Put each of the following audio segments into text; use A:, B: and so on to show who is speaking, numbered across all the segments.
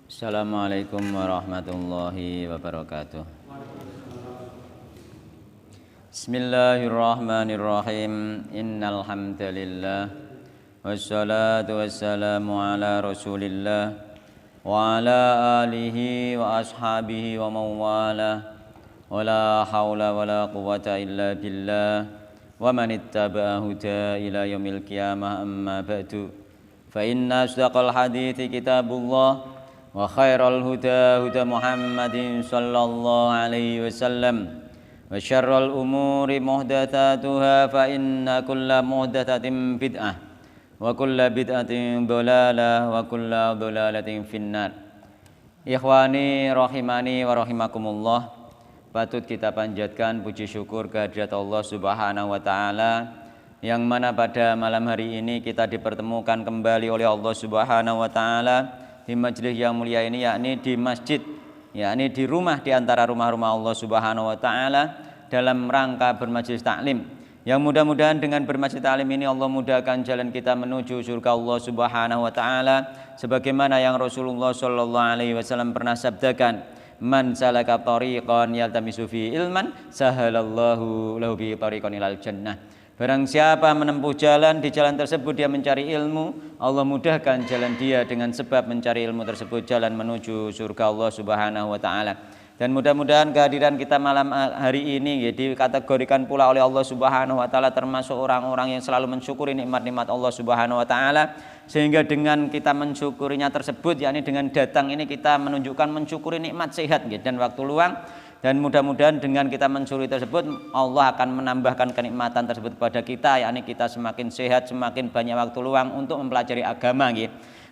A: Assalamualaikum warahmatullahi wabarakatuh. Bismillahirrahmanirrahim. Innal hamdalillah wassalatu wassalamu ala Rasulillah wa ala alihi wa ashabihi wa mawala wala haula wala quwwata illa billah wa man ittaba'a huda ila yaumil qiyamah amma ba'du. Fa inna asdaqal hadithi kitabullah wa khairal huda huda Muhammadin sallallahu alaihi wasallam wa syarrul umuri muhdatsatuha fa inna kulla muhdatsatin bid'ah wa kulla bid'atin dhalalah wa kulla dhalalatin finnar. Ikhwani rahimani wa rahimakumullah, patut kita panjatkan puji syukur kehadirat Allah Subhanahu wa taala yang mana pada malam hari ini kita dipertemukan kembali oleh Allah Subhanahu wa taala di majelis yang mulia ini, yakni di masjid, yakni di rumah di antara rumah-rumah Allah Subhanahu wa taala dalam rangka bermajelis taklim. Yang mudah-mudahan dengan bermajelis taklim ini Allah mudahkan jalan kita menuju surga Allah Subhanahu wa taala sebagaimana yang Rasulullah sallallahu alaihi wasallam pernah sabdakan, man salaka tariqan yaltamisu fi ilman sahalallahu lahu bi tariqan ilal jannah. Barang siapa menempuh jalan, di jalan tersebut dia mencari ilmu, Allah mudahkan jalan dia dengan sebab mencari ilmu tersebut jalan menuju surga Allah Subhanahu wa taala. Dan mudah-mudahan kehadiran kita malam hari ini dikategorikan pula oleh Allah Subhanahu wa taala termasuk orang-orang yang selalu mensyukuri nikmat-nikmat Allah Subhanahu wa taala, sehingga dengan kita mensyukurinya tersebut, yakni dengan datang ini kita menunjukkan mensyukuri nikmat sehat dan waktu luang. Dan mudah-mudahan dengan kita mensyukuri tersebut Allah akan menambahkan kenikmatan tersebut kepada kita, yakni kita semakin sehat, semakin banyak waktu luang untuk mempelajari agama,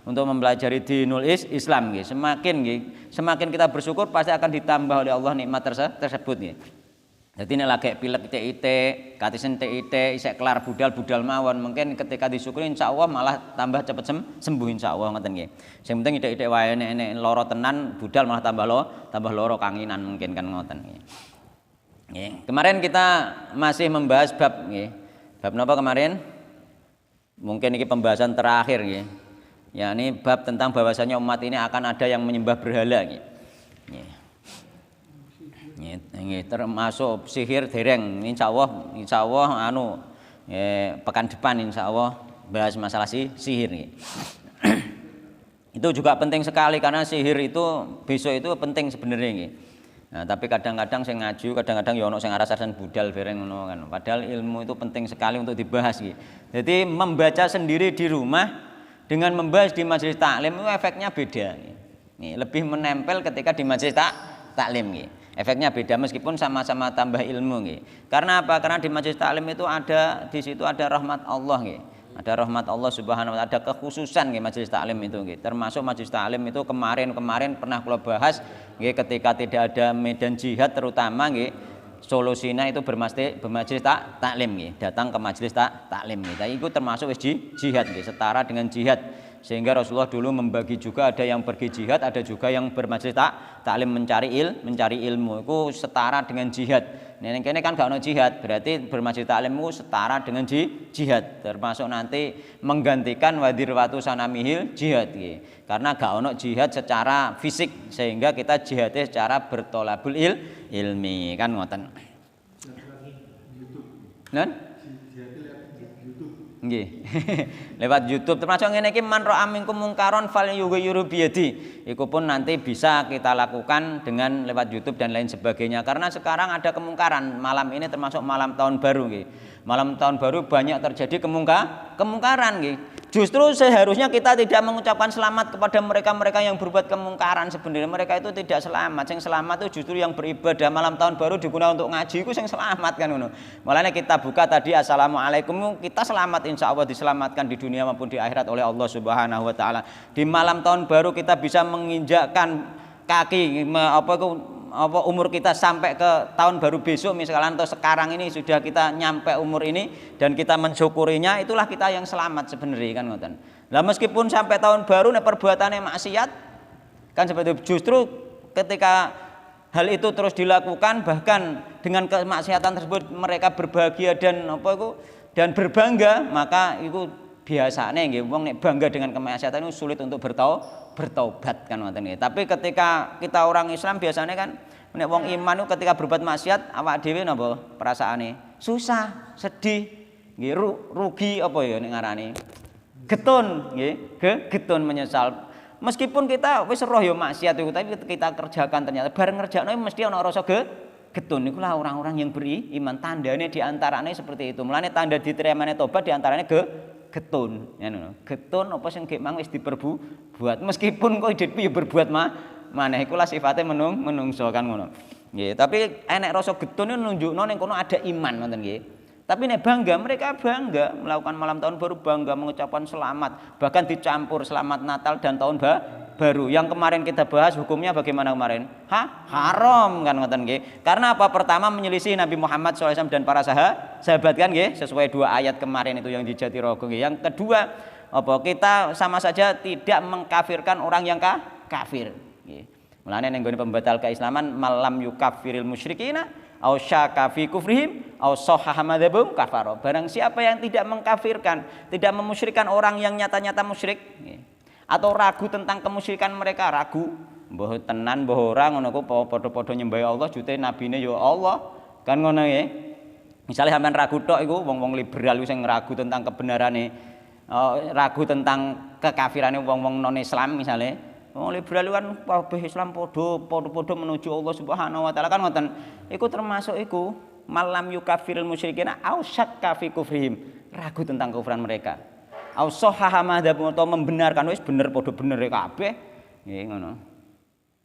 A: untuk mempelajari dinul Islam. Semakin kita bersyukur pasti akan ditambah oleh Allah nikmat tersebut. Jadi ini lagi pilek TIT, katisen TIT, isek kelar budal mawon, mungkin ketika disyukuri insya Allah malah tambah cepat sembuh insya Allah. Yang penting ide wae nek loro tenan budal malah tambah loro kanginan mungkin kan ngoten. Kemarin kita masih membahas bab napa kemarin? Mungkin ini pembahasan terakhir ya ini bab tentang bahwasanya umat ini akan ada yang menyembah berhala. Termasuk sihir dereng, insya Allah pekan depan insya Allah bahas masalah sihir. Itu juga penting sekali karena sihir itu besok itu penting sebenarnya. Nah, tapi kadang-kadang saya ngaju, kadang-kadang ya ono sing aras-arasan budal dereng ngono kan. Padahal ilmu itu penting sekali untuk dibahas. Jadi membaca sendiri di rumah dengan membahas di majelis taklim itu efeknya beda. Lebih menempel ketika di majelis taklim. Efeknya beda meskipun sama-sama tambah ilmu. Karena apa? Karena di majelis taklim itu di situ ada rahmat Allah. Ada rahmat Allah Subhanahu wa taala, ada kekhususan majelis taklim itu. Termasuk majelis taklim itu kemarin pernah kula bahas ketika tidak ada medan jihad, terutama solusinya itu bermajelis taklim, datang ke majelis taklim. Tapi itu termasuk jihad, setara dengan jihad. Sehingga Rasulullah dulu membagi juga, ada yang pergi jihad, ada juga yang bermajelis taklim mencari ilmu. Itu setara dengan jihad. Ini kan gak ada jihad, berarti bermajelis taklim itu setara dengan jihad. Termasuk nanti menggantikan wadirwatu sanamihil jihad. Karena gak ada jihad secara fisik, sehingga kita jihadnya secara bertolabul ilmi. Kan ngoten. Lewat YouTube termasuk ngene iki man ra'a minkum mungkaron falyughayyirhu biyadi. Iku pun nanti bisa kita lakukan dengan lewat YouTube dan lain sebagainya. Karena sekarang ada kemungkaran. Malam ini termasuk malam tahun baru Malam tahun baru banyak terjadi kemungkaran Justru seharusnya kita tidak mengucapkan selamat kepada mereka-mereka yang berbuat kemungkaran. Sebenarnya mereka itu tidak selamat. Yang selamat itu justru yang beribadah. Malam tahun baru digunakan untuk ngaji itu yang selamat kan ngono. Makanya kita buka tadi assalamualaikum, kita selamat insya Allah diselamatkan di dunia maupun di akhirat oleh Allah Subhanahu wa taala. Di malam tahun baru kita bisa menginjakkan kaki umur kita sampai ke tahun baru besok misalkan, atau sekarang ini sudah kita nyampe umur ini dan kita mensyukurinya, itulah kita yang selamat sebenarnya kan ngoten. Lah meskipun sampai tahun baru perbuatannya maksiat kan seperti itu, justru ketika hal itu terus dilakukan bahkan dengan kemaksiatan tersebut mereka berbahagia dan berbangga, maka itu biasane nggih wong nek bangga dengan kemaksiatan itu sulit untuk bertaubat kan ngoten nggih. Tapi ketika kita orang Islam biasanya kan nek wong iman itu ketika berbuat maksiat awak dhewe napa perasaane? Susah, sedih, nggih rugi apa ya nek ngarani? Getun nggih, getun menyesal. Meskipun kita wis roh ya maksiat itu tapi kita kerjakan ternyata bareng ngerjakno mesti ana rasa getun. Ikulah orang-orang yang beriman tandane di antaranya seperti itu. Mulane tanda diterimane tobat di antaranya getun, ya getun apa sing gek mang wis diperbuat meskipun kok hidup ya berbuat maneh ikulah sifatnya menungso kan ngono. Nggih, tapi enek rasa getun itu nunjukno ning kono ada iman ngoten nggih. Tapi nek bangga mereka bangga melakukan malam tahun baru bangga mengucapkan selamat bahkan dicampur selamat Natal dan tahun baru. Yang kemarin kita bahas hukumnya bagaimana kemarin? Haram kan ngoten nggih. Karena apa? Pertama menyelisih Nabi Muhammad SAW dan para sahabat kan nggih, sesuai 2 ayat kemarin itu yang di Jatirogo nggih. Yang kedua, apa? Kita sama saja tidak mengkafirkan orang yang kafir nggih. Mulane ning nggone pembatal keislaman malam yukaffiril musyrikina au syaka fi kufrihim au sahhaha madzhabum kafara. Barang siapa yang tidak mengkafirkan, tidak memusyrikan orang yang nyata-nyata musyrik nggih. Atau ragu tentang kemusyrikan mereka, ragu mbah tenan mbah ora ngono ku padha-padha nyembah Allah jute nabine ya Allah kan ngono nggih. Misale sampean ragu tok iku wong-wong liberal sing ragu tentang kebenarane ragu tentang kekafirane wong-wong non Islam misale wong liberal kan kabeh Islam padha menuju Allah Subhanahu wa taala kan ngoten. Iku termasuk iku malam yukafiril musyrikina au syakka fi kufrihim, ragu tentang kekufuran mereka. Au sahhaha madzhabum atau membenarkan wis bener padha bener kabeh nggih ngono.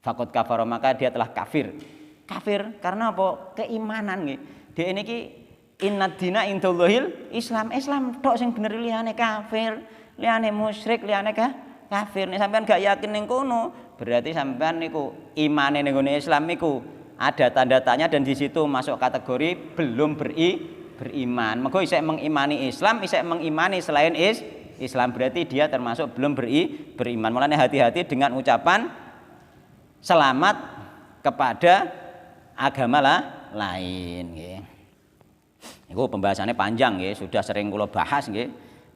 A: Faqad kafara maka dia telah kafir. Kafir karena apa? Keimanan nggih. Dhek niki innad dina indallahil Islam. Islam tok sing bener liyane kafir, liyane musyrik, liyane kafir. Nek sampean gak yakin ning kono, berarti sampean niku imane ning Islam niku ada tanda tanya dan di situ masuk kategori belum beriman. Mergo isih mengimani Islam, isih mengimani selain Islam berarti dia termasuk belum beriman. Mulane hati-hati dengan ucapan selamat kepada agama lain nggih. Iku pembahasannya panjang nggih, sudah sering kula bahas nggih.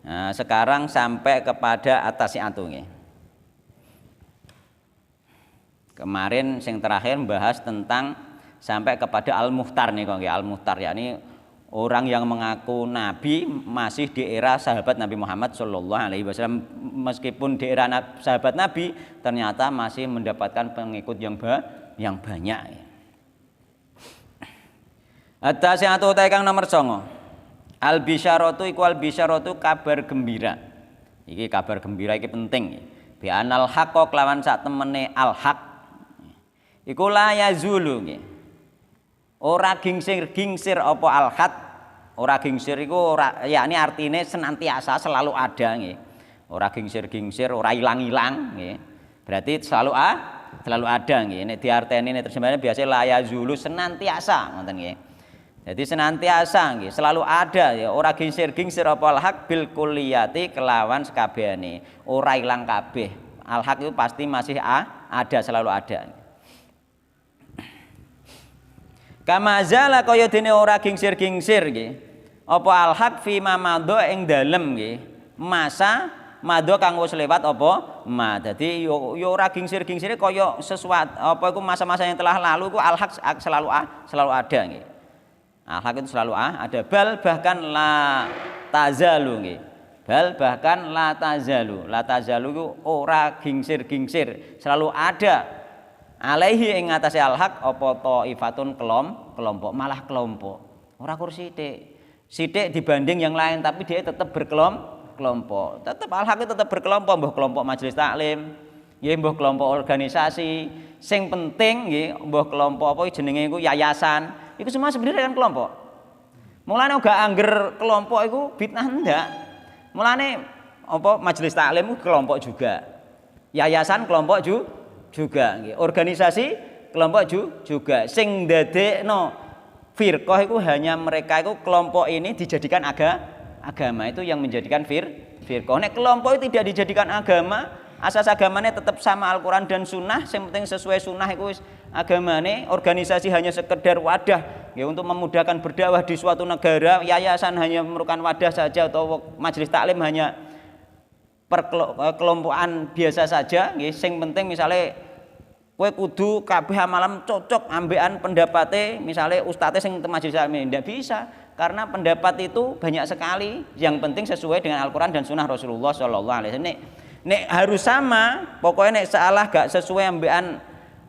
A: Nah, sekarang sampai kepada atasiatu nggih. Kemarin yang terakhir membahas tentang sampai kepada al-muhtar nih kok nggih, al-muhtar yakni orang yang mengaku nabi masih di era sahabat Nabi Muhammad sallallahu alaihi wasallam, meskipun di era sahabat Nabi ternyata masih mendapatkan pengikut yang banyak. At-tasi'atu kang nomor 9. Al-bisyaratu iku al-bisyaratu kabar gembira. Iki kabar gembira iki penting. Bi anal haqqa kelawan sak temene al-haq. Iku la yazulu nggih. Ora gingsir apa al-haq. Ora gingsir iku ora yakni artine senantiasa selalu ada nggih. Ora gingsir-gingsir, ora ilang-ilang nggih. Berarti selalu ada nggih. Nek diarteni terjemahane biasa la yazulu senantiasa ngoten nggih. Jadi senantiasa nggih, selalu ada ya, ora gingsir-gingsir apa al-haq bil kulliyati kelawan sekabehane. Ora ilang kabeh. Al-haq itu pasti masih ada, selalu ada. Kama zala kaya dene ora gingsir-gingsir nggih. Apa al-haq fi ma madha ing dalem nggih. Masa madha kang wis lewat apa? Dadi yo ora gingsir-gingsire kaya sesuatu apa iku masa-masa yang telah lalu iku al-haq selalu ada nggih. Al-haq itu selalu ada. Bal bahkan la tazalu nggih. Bal bahkan la tazalu. La tazalu iku ora gingsir-gingsir, selalu ada. Alaihi ing atase al-haq apa taifatun kelompok, malah kelompok. Ora kursi sithik dibanding yang lain tapi dia tetap berkelompok. Tetap al-haq itu tetap berkelompok, mbah kelompok majelis taklim, nggih mbah kelompok organisasi. Sing penting nggih mbah kelompok apa jenenge iku yayasan. Iku semua sebenarnya kan kelompok. Mulane uga angger kelompok iku bid'ah ndak. Mulane apa majelis taklim iku kelompok juga. Yayasan kelompok juga nggih. Organisasi kelompok juga. Sing ndadekno firqah iku hanya mereka iku kelompok ini dijadikan agama itu yang menjadikan firqah. Nek kelompok itu tidak dijadikan agama, asas agamanya tetap sama Al-Quran dan Sunnah. Yang penting sesuai Sunnah itu agamanya. Organisasi hanya sekedar wadah ya, untuk memudahkan berdakwah di suatu negara. Yayasan hanya memerlukan wadah saja, atau majelis taklim hanya perkelompokan biasa saja nggih, sing penting misale kowe kudu kabeh malam cocok ambekan pendapate misale ustadz sing majelis taklim, ndak bisa karena pendapat itu banyak sekali, yang penting sesuai dengan Al-Qur'an dan sunnah Rasulullah sallallahu alaihi wasallam. Nek harus sama, pokoknya nek salah gak sesuai ambekan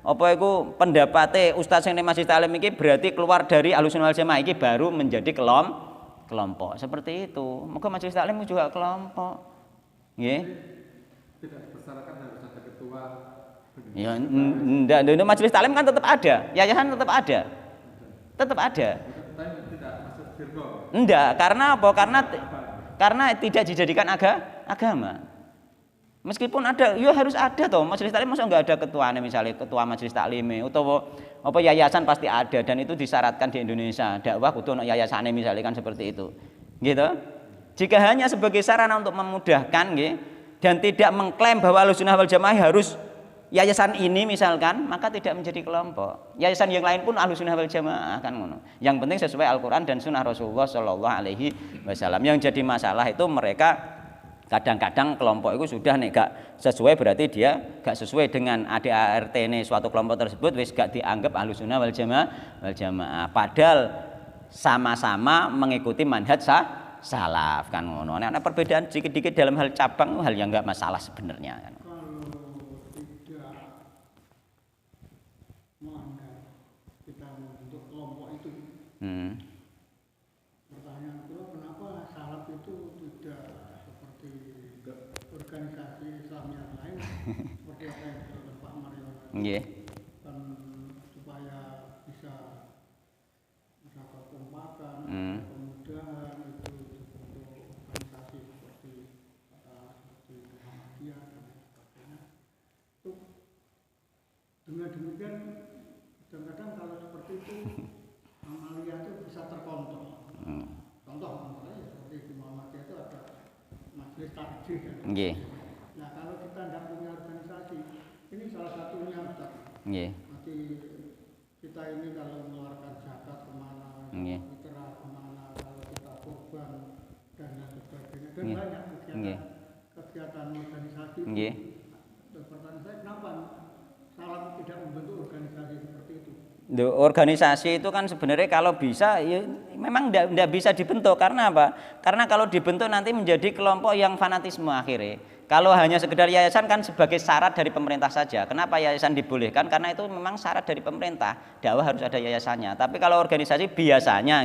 A: apa iku pendapate ustaz sing majelis taklim iki berarti keluar dari Ahlussunnah wal Jamaah, iki baru menjadi kelompok. Seperti itu. Maka majelis taklim juga kelompok. Nggih.
B: Tidak dipersyaratkan harus ada ketua.
A: Ya ndak majelis taklim kan tetap ada, yayasan tetap ada. Tetap ada.
B: Tidak masuk firqa.
A: Enggak, karena apa? Karena tidak dijadikan agama. Meskipun ada, ya harus ada toh. Majelis taklim masa enggak ada ketuanya, misalnya ketua majelis taklim atau apa yayasan pasti ada, dan itu disyaratkan di Indonesia. Dakwah kudu ono yayasane misalnya kan seperti itu. Gitu. Jika hanya sebagai sarana untuk memudahkan nggih, dan tidak mengklaim bahwa Ahlussunnah wal Jamaah harus yayasan ini misalkan, maka tidak menjadi kelompok. Yayasan yang lain pun Ahlussunnah wal Jamaah kan ngono. Yang penting sesuai Al-Qur'an dan sunnah Rasulullah sallallahu alaihi wasallam. Yang jadi masalah itu mereka kadang-kadang kelompok itu sudah nek gak sesuai, berarti dia gak sesuai dengan ADART ini suatu kelompok tersebut, wis gak dianggap Ahlussunnah wal Jamaah. Padahal sama-sama mengikuti manhaj salaf kan ngono. Nek perbedaan sedikit-sedikit dalam hal cabang hal yang enggak masalah sebenarnya kan.
C: Kalau tidak melanggar kita membentuk kelompok itu. Pertanyaan kedua, kenapa salaf itu tidak seperti organisasi Islam yang lain seperti apa yang dilakukan Pak Mario?
A: Nggih.
C: Dan supaya bisa kekompakan, kemudahan itu untuk organisasi seperti Muhammadiyah dan sebagainya. Itu dengan demikian kadang-kadang kalau seperti itu amalia itu bisa terkontrol. Contoh misalnya seperti di Muhammadiyah itu ada majelis tarjih kan.
A: Nggih.
C: Nah kalau kita tidak punya organisasi, ini salah satunya Ustaz.
A: Nggih.
C: Nanti kita ini kalau mengeluarkan zakat kemana,
A: Nggih.
C: fitrah kemana, kalau kita kurban dan lain sebagainya, dan
A: Nggih.
C: banyak kegiatan organisasi.
A: Nggih.
C: Dan pertanyaan saya, kenapa salaf tidak membentuk organisasi seperti itu?
A: Organisasi itu kan sebenarnya kalau bisa ya memang tidak bisa dibentuk, karena apa? Karena kalau dibentuk nanti menjadi kelompok yang fanatisme akhirnya. Kalau hanya sekedar yayasan kan sebagai syarat dari pemerintah saja. Kenapa yayasan dibolehkan? Karena itu memang syarat dari pemerintah. Dakwah harus ada yayasannya. Tapi kalau organisasi biasanya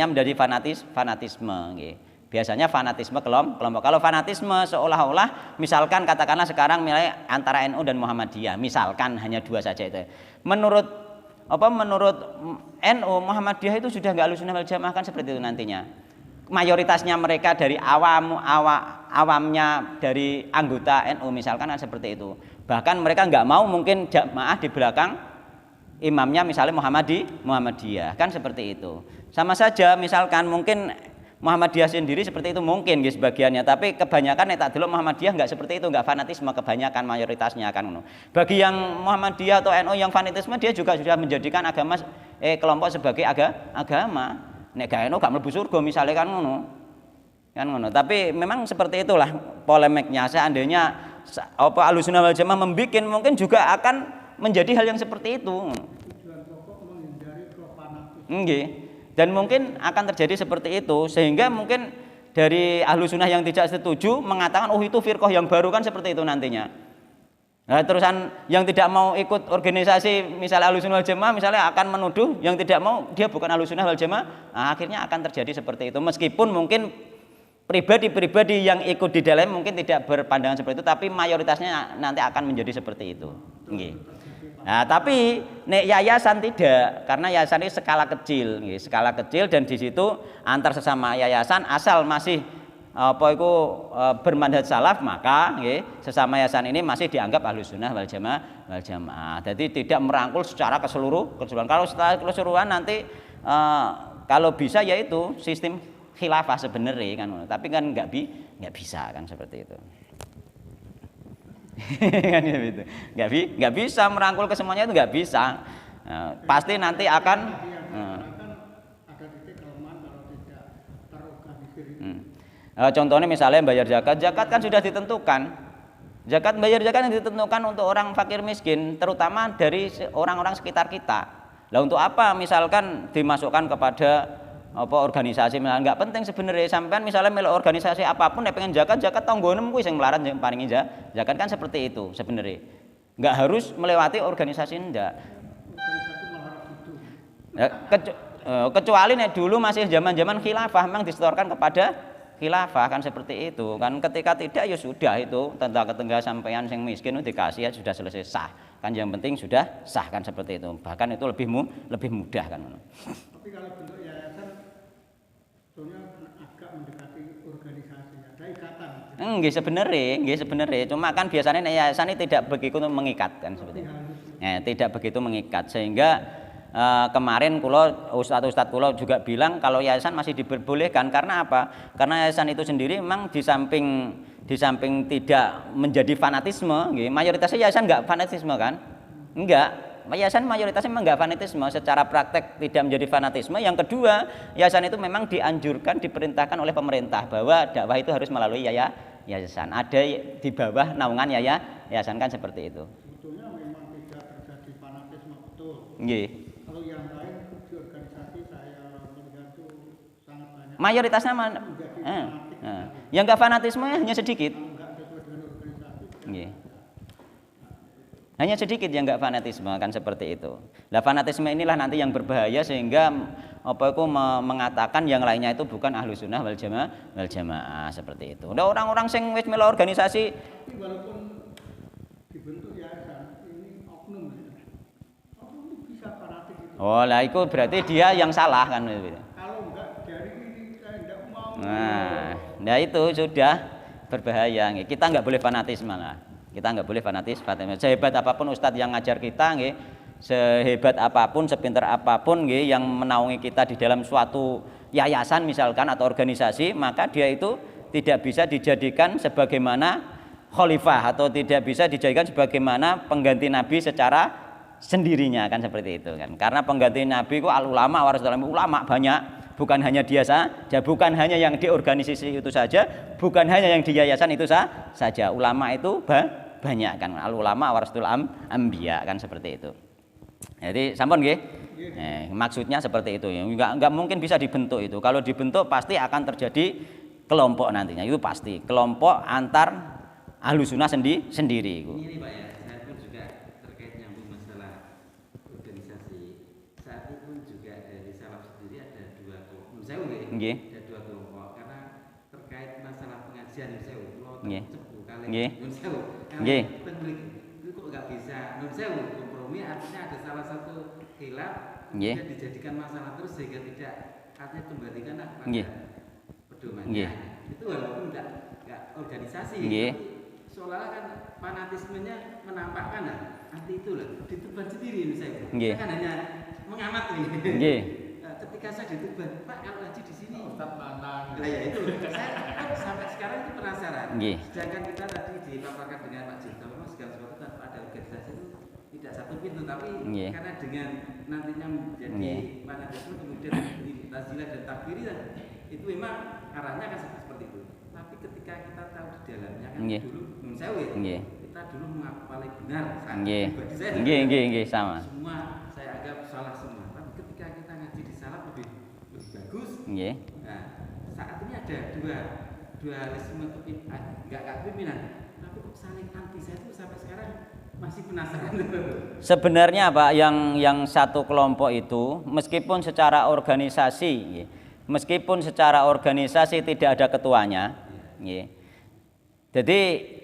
A: menjadi fanatisme Biasanya fanatisme kelompok. Kalau fanatisme seolah-olah misalkan katakanlah sekarang misalnya antara NU dan Muhammadiyah, misalkan hanya dua saja itu. Menurut NU, Muhammadiyah itu sudah enggak Ahlussunnah wal Jamaah kan seperti itu nantinya. Mayoritasnya mereka dari awamnya dari anggota NU misalkan seperti itu. Bahkan mereka enggak mau mungkin jamaah di belakang imamnya misalnya Muhammadiyah kan seperti itu. Sama saja misalkan mungkin Muhammadiyah sendiri seperti itu mungkin guys sebagiannya, tapi kebanyakan nek tak delok Muhammadiyah enggak seperti itu, enggak fanatisme kebanyakan mayoritasnya kan ngono. Bagi yang Muhammadiyah atau NU yang fanatisme, dia juga sudah menjadikan kelompok sebagai agama. Nek gak NU gak mlebu surga misalnya kan ngono. Kan ngono. Tapi memang seperti itulah polemiknya. Seandainya Ahlussunnah wal Jamaah membikin mungkin juga akan menjadi hal yang seperti itu.
C: Tujuan pokok menghindari kefanatisme.
A: Nggih. Dan mungkin akan terjadi seperti itu, sehingga mungkin dari Ahlussunnah yang tidak setuju mengatakan oh itu firqah yang baru kan seperti itu nantinya. Nah, terusan yang tidak mau ikut organisasi misalnya Ahlussunnah wal Jamaah misalnya akan menuduh yang tidak mau dia bukan Ahlussunnah wal Jamaah. Nah, akhirnya akan terjadi seperti itu. Meskipun mungkin pribadi-pribadi yang ikut di dalam mungkin tidak berpandangan seperti itu, tapi mayoritasnya nanti akan menjadi seperti itu. Nggih. Nah, tapi nek yayasan tidak, karena yayasan ini skala kecil, dan di situ antar sesama yayasan asal masih bermanhaj salaf, maka sesama yayasan ini masih dianggap Ahlussunnah wal Jamaah. Jadi tidak merangkul secara keseluruhan. Kalau secara keseluruhan nanti kalau bisa yaitu sistem khilafah sebenarnya kan, tapi kan nggak bisa kan seperti itu. Kan gitu. Nggak bisa merangkul ke semuanya, itu nggak bisa. Pasti nanti akan
C: ada titik kelemahan kalau tidak terorganisir itu.
A: Contohnya misalnya bayar zakat, zakat kan sudah ditentukan. Zakat bayar zakat yang ditentukan untuk orang fakir miskin, terutama dari orang-orang sekitar kita. Lah untuk apa misalkan dimasukkan kepada apa organisasi, misalnya nggak penting sebenarnya. Sampean misalnya milik organisasi apapun nek pengen zakat tanggonem kuwi sing melarat sing paringi zakat kan seperti itu sebenarnya. Nggak harus melewati organisasi ndak.
C: Organisasi malah gitu.
A: Kecuali nek dulu masih zaman-zaman khilafah memang disetorkan kepada khilafah kan seperti itu kan. Ketika tidak ya sudah, itu tentang ketengah sampean yang miskin itu dikasih ya sudah selesai sah kan, yang penting sudah sah kan seperti itu. Bahkan itu lebih mudah kan.
C: Tapi kalau bentuk yayasan sebetulnya agak mendekati organisasi, ada ikatan.
A: Nggih sebenarnya cuma kan biasanya yayasan ini tidak begitu mengikat kan seperti itu. Tidak begitu mengikat sehingga kemarin ustadz kulo juga bilang kalau yayasan masih diperbolehkan. Karena apa? Karena yayasan itu sendiri memang di samping tidak menjadi fanatisme, mayoritasnya yayasan enggak fanatisme kan? Enggak. Yayasan mayoritasnya memang enggak fanatisme, secara praktek tidak menjadi fanatisme. Yang kedua, yayasan itu memang dianjurkan, diperintahkan oleh pemerintah bahwa dakwah itu harus melalui yayasan. Ada di bawah naungan yayasan kan seperti itu.
C: Sebetulnya memang tidak terjadi fanatisme, betul.
A: Nggih.
C: Kalau yang lain di organisasi saya melihat itu sangat banyak.
A: Mayoritasnya yang enggak fanatisme hanya sedikit.
C: Enggak sesuai dengan organisasi.
A: Nggih. Hanya sedikit yang enggak fanatisme kan seperti itu. Lah fanatisme inilah nanti yang berbahaya sehingga mengatakan yang lainnya itu bukan ahlu sunnah wal jamaah seperti itu. Udah orang-orang sing wis melu organisasi.
C: Tapi walaupun dibentuk yayasan ini oknum itu bisa fanatik itu.
A: Oh lah itu berarti dia yang salah kan.
C: Kalau enggak dari ini saya enggak mau.
A: Nah itu sudah berbahaya. Kita enggak boleh fanatisme lah. Kita enggak boleh fanatisme. Sehebat apapun ustadz yang ngajar kita, sehebat apapun, sepintar apapun yang menaungi kita di dalam suatu yayasan misalkan atau organisasi, maka dia itu tidak bisa dijadikan sebagaimana khalifah atau tidak bisa dijadikan sebagaimana pengganti Nabi secara sendirinya kan seperti itu kan. Karena pengganti Nabi itu ulama, ulama banyak, bukan hanya dia saja, bukan hanya yang di organisasi itu saja, bukan hanya yang di yayasan itu saja. Ulama itu banyak kan, al ulama warasatul anbiya kan seperti itu. Jadi sampun nggih. Maksudnya seperti itu. Enggak mungkin bisa dibentuk itu. Kalau dibentuk pasti akan terjadi kelompok nantinya. Itu pasti. Kelompok antar ahlu sunnah sendiri.
D: Ini Pak ya, saya pun juga terkait nyambung masalah organisasi. Saat itu pun juga dari salaf sendiri ada dua kelompok.
A: Nggih.
D: Ada dua kelompok karena terkait masalah pengajian kalau
A: Nggih.
D: cepu
A: Nggih.
D: kalian
A: Nggih.
D: itu kok nggak bisa kompromi, artinya ada salah satu khilaf
A: Nggih.
D: kemudian dijadikan masalah terus sehingga tidak artinya kembalikan pada
A: Nggih.
D: pedomannya.
A: Nggih.
D: Itu walaupun nggak organisasi,
A: Nggih.
D: tapi seolah kan fanatismenya menampakkan anti itu loh, dituban sendiri ini saya.
A: Nggih.
D: Saya kan hanya mengamat nih.
A: Nggih.
D: Ketika saya dituban, Pak kalau ngaji di sini.
B: Ustaz mana?
D: Nah ya itu, saya kan sampai sekarang itu penasaran.
A: Nggih.
D: Sedangkan kita tadi dipaparkan dengan Pak Jito, memang segala sesuatu tanpa ada organisasi itu tidak satu pintu, tapi
A: Nggih.
D: karena dengan nantinya menjadi
A: Nggih.
D: fanatisme kemudian di tazilah dan takfiri itu memang arahnya akan seperti itu. Tapi ketika kita tahu di dalamnya kan
A: Nggih.
D: dulu sewu,
A: Nggih.
D: kita dulu mengaku paling benar.
A: Nggih.
D: Pribadi saya
A: Nggih sama.
D: semua saya anggap salah semua. Tapi ketika kita ngaji di salaf lebih bagus.
A: Nggih.
D: Nah, saat ini ada dualisme enggak pimpinan, tapi kok saling anti. Saya tuh sampai sekarang masih penasaran.
A: Sebenarnya Pak, yang satu kelompok itu meskipun secara organisasi tidak ada ketuanya, jadi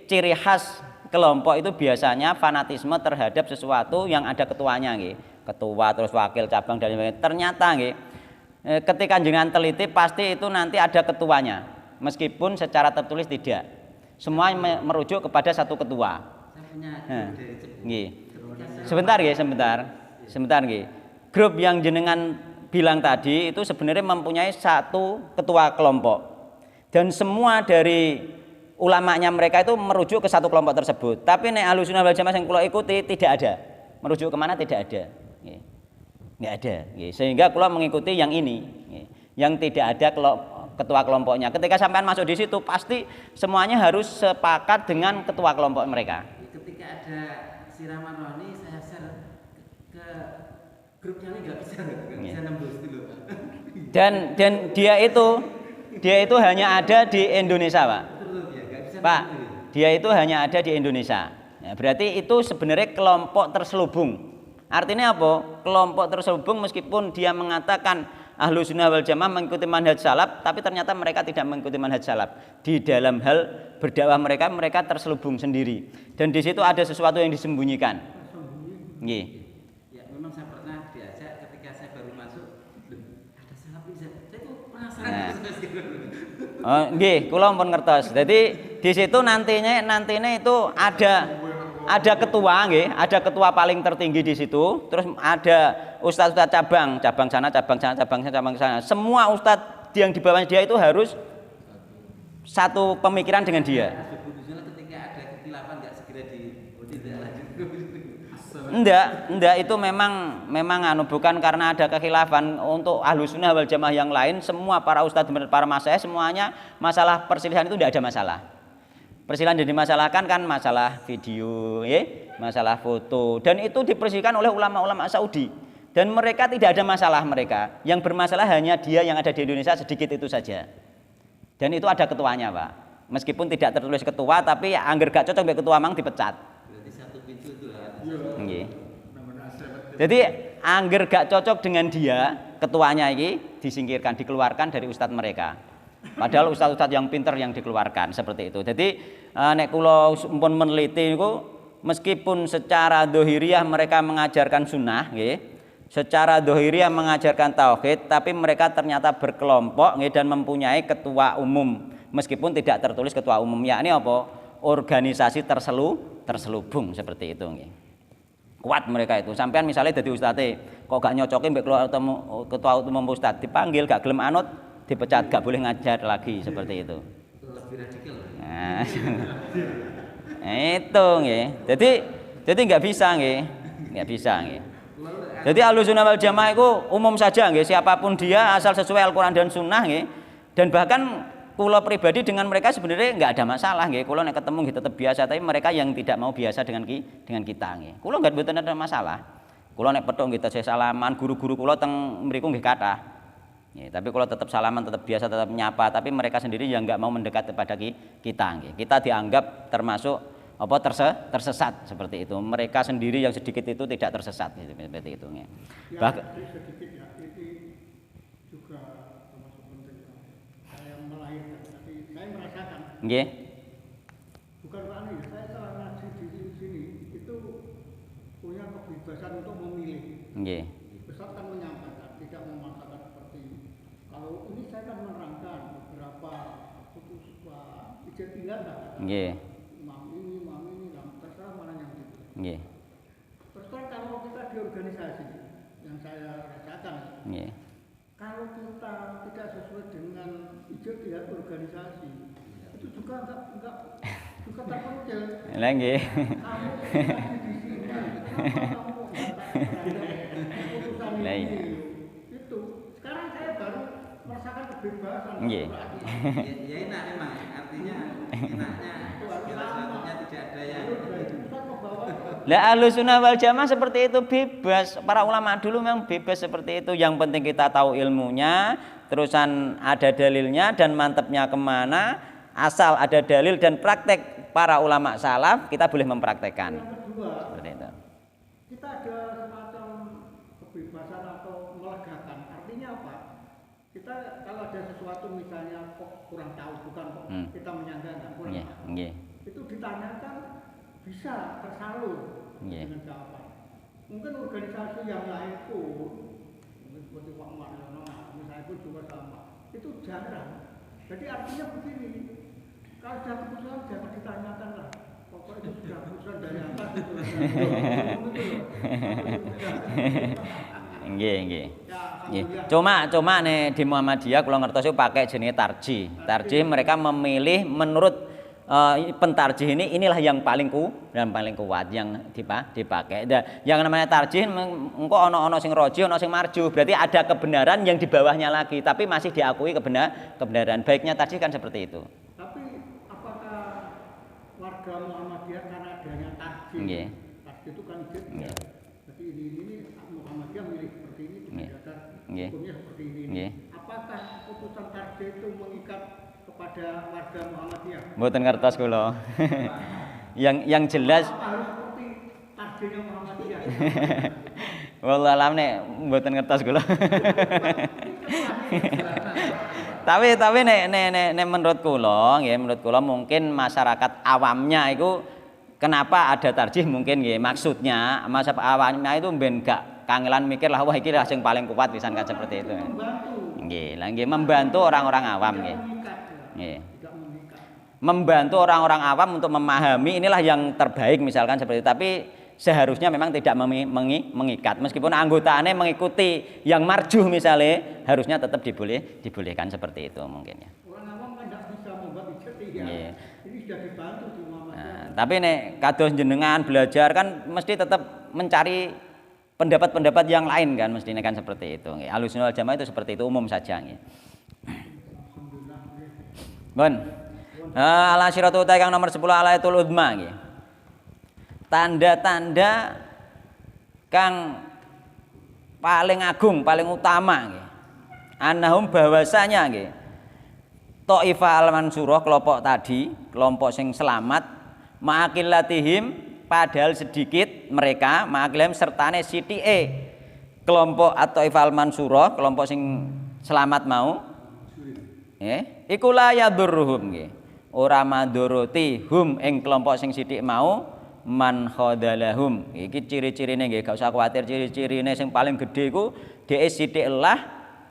A: ciri khas kelompok itu biasanya fanatisme terhadap sesuatu yang ada ketuanya, ketua terus wakil cabang dan sebagainya. Ternyata ketika jenengan teliti pasti itu nanti ada ketuanya, meskipun secara tertulis tidak. Semua merujuk kepada satu ketua.
D: Saya punya dari Cepu.
A: Nggih.
D: Ketika
A: Sebentar nggih. Grup yang jenengan bilang tadi itu sebenarnya mempunyai satu ketua kelompok. Dan semua dari ulamanya mereka itu merujuk ke satu kelompok tersebut. Tapi nek Ahlussunnah wal Jamaah yang kula ikuti tidak ada. Merujuk kemana tidak ada. Nggih. Nggak ada. Nggih. Sehingga kula mengikuti yang ini. Nggih. Yang tidak ada ketua kelompoknya. Ketika sampean masuk di situ pasti semuanya harus sepakat dengan ketua kelompok mereka.
D: Ketika ada siraman rohani saya share ke grupnya ini nggak bisa nembus dulu.
A: Dan dia itu hanya ada di Indonesia, Pak. Pak, dia itu hanya ada di Indonesia. Ya, berarti itu sebenarnya kelompok terselubung. Artinya apa? Kelompok terselubung meskipun dia mengatakan Ahlus Sunnah wal Jamaah mengikuti manhaj salaf, tapi ternyata mereka tidak mengikuti manhaj salaf. Di dalam hal berdakwah mereka terselubung sendiri. Dan di situ ada sesuatu yang disembunyikan. Nggih.
D: Ya, memang saya pernah diajak ketika saya baru masuk, ada salaf bisa. Saya itu penasaran.
A: Oh, nggih, kula pun ngertos. Jadi di situ nantinya itu ada ketua nggih, ada ketua paling tertinggi di situ, terus ada ustaz-ustaz cabang sana. Semua ustaz yang di bawahnya dia itu harus satu pemikiran dengan dia.
D: Ketika ada kekhilafan enggak segera
A: Enggak, itu memang bukan karena ada kekhilafan. Untuk Ahlus Sunnah wal Jamaah yang lain semua para ustaz, para masyayikh semuanya masalah perselisihan itu tidak ada masalah. Perselisihan yang dimasalahkan kan masalah video, masalah foto, dan itu diperselisihkan oleh ulama-ulama Saudi. Dan mereka tidak ada masalah mereka. Yang bermasalah hanya dia yang ada di Indonesia sedikit itu saja. Dan itu ada ketuanya, Pak. Meskipun tidak tertulis ketua, tapi angger gak cocok dengan ketua mang dipecat.
D: Berarti satu pintu itu
A: Nggih. Jadi angger gak cocok dengan dia, ketuanya ini disingkirkan, dikeluarkan dari ustadz mereka. Padahal ustadz-ustadz yang pinter yang dikeluarkan seperti itu. Jadi nek kula pun meneliti niku meskipun secara dohiriyah mereka mengajarkan sunnah, nggih, secara dohiriyah mengajarkan tauhid, tapi mereka ternyata berkelompok nggih, dan mempunyai ketua umum meskipun tidak tertulis ketua umum. Yakni apa? Organisasi terselubung seperti itu nggih. Kuat mereka itu. Sampean misalnya jadi ustadz, kok gak nyocokin mbek ketua umum ustadz, dipanggil gak gelem anut, dipecat, gak boleh ngajar lagi seperti itu.
D: Lebih radikal.
A: Nah, itu nggih. Jadi nggak bisa nggih. Jadi Ahlus Sunnah wal Jamaah itu umum saja nggih, siapapun dia asal sesuai Al-Qur'an dan Sunnah nggih. Dan bahkan kula pribadi dengan mereka sebenarnya nggak ada masalah nggih. Kula nek ketemu nggih tetap biasa, tapi mereka yang tidak mau biasa dengan kita nggih. Kula nggak mboten ada masalah. Kula nek petuk nggih tesih salaman, guru-guru kula teng mriku nggih kathah. Ya, tapi kalau tetap salaman, tetap biasa, tetap menyapa, tapi mereka sendiri yang nggak mau mendekat kepada kita. Kita dianggap termasuk tersesat seperti itu. Mereka sendiri yang sedikit itu tidak tersesat seperti itu.
C: Ya, sedikit ya, ini juga termasuk penting. Saya melahirkan, tapi saya merasakan.
A: Nggih.
C: Bukan Pak Ani, saya setelah ngaji di sini itu punya kebebasan untuk memilih.
A: Nggih.
C: Ustaz kan menyampaikan, tidak memaksakan seperti ini. Kalau ini saya kan menerangkan beberapa putus Pak Ijtihad lah.
A: Nggih.
C: Imam ini, terserah mana yang itu.
A: Nggih.
C: Terus kalau kita di organisasi yang saya rasakan,
A: Nggih.
C: kalau kita tidak sesuai dengan ijtihad organisasi, itu juga enggak juga terpencil.
A: Lah nggih.
C: Kamu di sini, kenapa kamu keputusan ini? Itu sekarang saya baru merasakan kebebasan.
A: Nggih.
D: Ya enak memang, artinya enaknya segala sesuatunya tidak ada yang.
A: Lah Ahlus Sunnah wal Jamaah seperti itu bebas. Para ulama dulu memang bebas seperti itu. Yang penting kita tahu ilmunya, terusan ada dalilnya dan mantepnya kemana. Asal ada dalil dan praktek para ulama salaf, kita boleh mempraktekkan.
C: Yang kedua,
A: seperti itu.
C: Kita ada semacam kebebasan atau melegakan. Artinya apa? Kita kalau ada sesuatu misalnya kok kurang tahu, bukan kok kita menyangka kurang tahu. Itu ditanyakan bisa tersalur dengan jawaban. Mungkin organisasi yang lain pun, mungkin seperti Pak Mariono, misalnya pun juga sama. Itu jarang. Jadi artinya begini, kalau sudah keputusan jangan ditanyakan lah. Pokoknya itu sudah keputusan dari atas itu.
A: Nggih. Cuma nih di Muhammadiyah kula ngertos pakai jenis tarjih. Tarjih mereka memilih menurut pentarjih inilah yang paling kuat yang dipakai. Yang namanya tarjih engko ono sing roji, ono sing marjuh. Berarti ada kebenaran yang di bawahnya lagi, tapi masih diakui kebenaran. Baiknya tarjih kan seperti itu.
C: Tapi apakah warga Muhammadiyah karena adanya tarjih?
A: Nggih.
C: Tarjih itu kan ijtihad.
A: Nggih.
C: Jadi ini Muhammadiyah milih seperti ini,
A: Nggih.
C: berdasar
A: Nggih.
C: hukumnya seperti ini.
A: Nggih.
C: Apakah putusan tarjih itu mengikat kepada warga Muhammadiyah?
A: Mboten ngertos kula. yang jelas
C: Apa harus seperti tarjihnya Muhammadiyah?
A: wallah alam nek mboten ngertos kula. Tapi nek menurut kula nggih, menurut kula mungkin masyarakat awamnya itu kenapa ada tarjih mungkin nggih, maksudnya masyarakat awamnya itu ben gak kangelan mikir lah wah iki lah sing paling kuat pisan kan seperti itu. Nggih, lah nggih membantu orang-orang awam nggih. Nggih. Membantu orang-orang awam untuk memahami inilah yang terbaik misalkan seperti itu. Tapi seharusnya memang tidak mengikat. Meskipun anggotanya mengikuti yang marjuh misalnya, harusnya tetap dibolehkan seperti itu mungkin ya.
C: Orang awam kan tidak bisa membuat ijtihad ya. Ini sudah dibantu di Muhammadiyah.
A: Nah, tapi nek kados jenengan belajar kan mesti tetap mencari pendapat-pendapat yang lain kan mestinya kan seperti itu. Ahlussunnah wal Jamaah itu seperti itu umum saja nggih. Bon. Al-asyiratu utai kang nomor 10 alayatul udma nggih. Tanda-tanda kang paling agung, paling utama nggih. Annahum bahwasanya nggih. Taifah al-mansurah kelompok tadi, kelompok sing selamat ma'aqilatihim padahal sedikit mereka ma'aqilahim sertane sithike kelompok at-taifah al-mansurah, kelompok sing selamat mau iku la yadurruhum nggih. Ora madoroti hum ing kelompok sing sithik mau man khadalahum. Iki ciri-cirine nggih, gak usah kuwatir ciri-cirine sing paling gedhe iku dhek sithik lah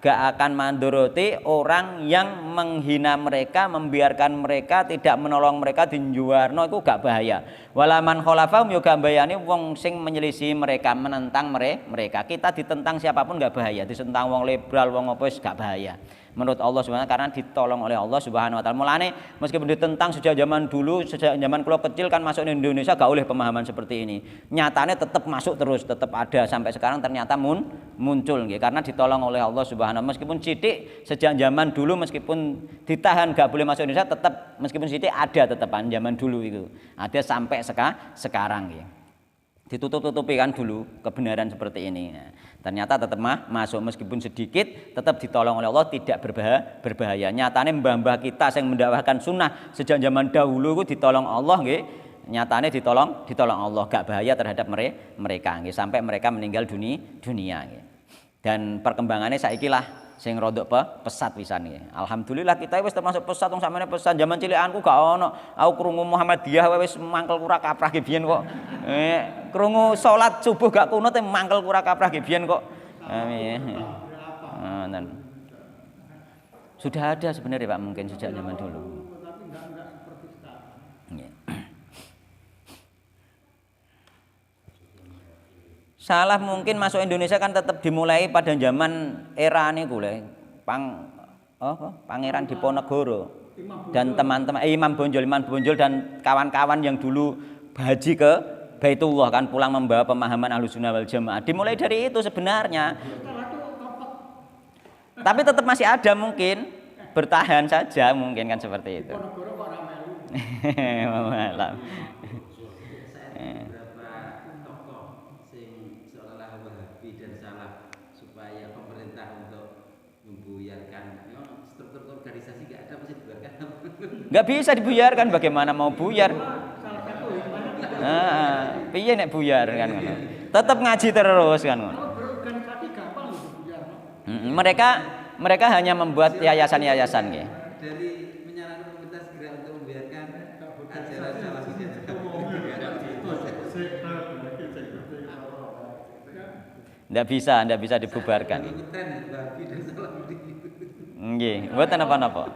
A: gak akan mandoroti orang yang menghina mereka, membiarkan mereka, tidak menolong mereka dinjuwarno iku gak bahaya. Walaman khalafahum yo gak bayani wong sing menyelisih mereka, menentang mereka. Kita ditentang siapapun gak bahaya, ditentang wong liberal, wong apa wis gak bahaya. Menurut Allah Subhanahu karena ditolong oleh Allah Subhanahu wa taala. Mulane meskipun ditentang sejak zaman dulu, sejak zaman kula kecil kan masuk di Indonesia gak oleh pemahaman seperti ini. Nyatanya tetap masuk terus, tetap ada sampai sekarang ternyata muncul nggih karena ditolong oleh Allah Subhanahu. Meskipun sithik sejak zaman dulu meskipun ditahan gak boleh masuk Indonesia tetap meskipun sithik ada tetepan zaman dulu itu. Ada sampai sekarang nggih. Ditutup-tutupi kan dulu kebenaran seperti ini. Nah, ternyata tetap masuk meskipun sedikit, tetap ditolong oleh Allah, tidak berbahaya. Nyatane mbah-mbah kita yang mendakwahkan sunnah sejak zaman dahulu itu ditolong Allah nggih. Nyatane ditolong Allah, gak bahaya terhadap mereka nggih sampai mereka meninggal dunia nggih. Dan perkembangannya saiki lah sing rodok pesat pisan nggih. Alhamdulillah kita wis termasuk pesat wong sampeyan pesat zaman cilikanku gak ono. Aku krungu Muhammadiyah wis mangkel kura kaprah ge biyen kok. Krungu salat subuh gak kunut mangkel kura kaprah ge biyen kok. Amin. Sudah ada sebenarnya Pak mungkin sejak zaman dulu. Salah mungkin masuk Indonesia kan tetap dimulai pada zaman era niku lho. Pangeran Diponegoro dan teman-teman Imam Bonjol dan kawan-kawan yang dulu haji ke Baitullah kan pulang membawa pemahaman Ahlussunnah wal Jamaah. Dimulai dari itu sebenarnya. Tapi tetap masih ada mungkin bertahan saja mungkin kan seperti itu. Malam. Nggak bisa dibuyarkan, bagaimana mau buyar? Piye nek buyar kan ngono. Tetap ngaji terus kan ngono. Mereka hanya membuat yayasan-yayasan nggih.
D: Dari menyarankan pemerintah segera untuk membiarkan ajaran Salafiyah.
A: Nggak bisa dibubarkan. Nggih, mboten napa-napa.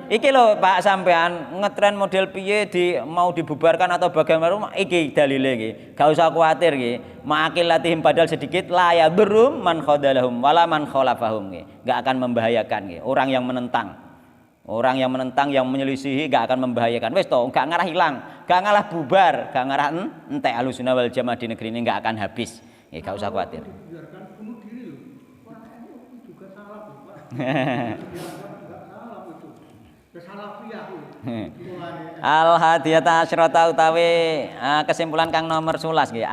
A: Iki lho Pak sampean ngetren model piye mau dibubarkan atau bagaimana iki dalile iki. Gak usah kuwatir nggih. Ma'aqilatihim padahal sedikit la yadurrum man khadalahum wala man khalafahum nggih. Gak akan membahayakan nggih orang yang menentang. Orang yang menentang, yang menyelisihi gak akan membahayakan. Wes toh, gak ngarah hilang, gak ngalah bubar, gak ngarah entek Ahlussunnah wal Jamaah di negeri ini gak akan habis. Ya gak usah khawatir.
C: Dibiarkan bunuh diri loh. Orang NU juga salah loh, Pak. Dibiarkan juga salah itu. Kesalafiyah loh.
A: Al-hadiyata asyrata utawi kesimpulan kang nomor 11 nggih.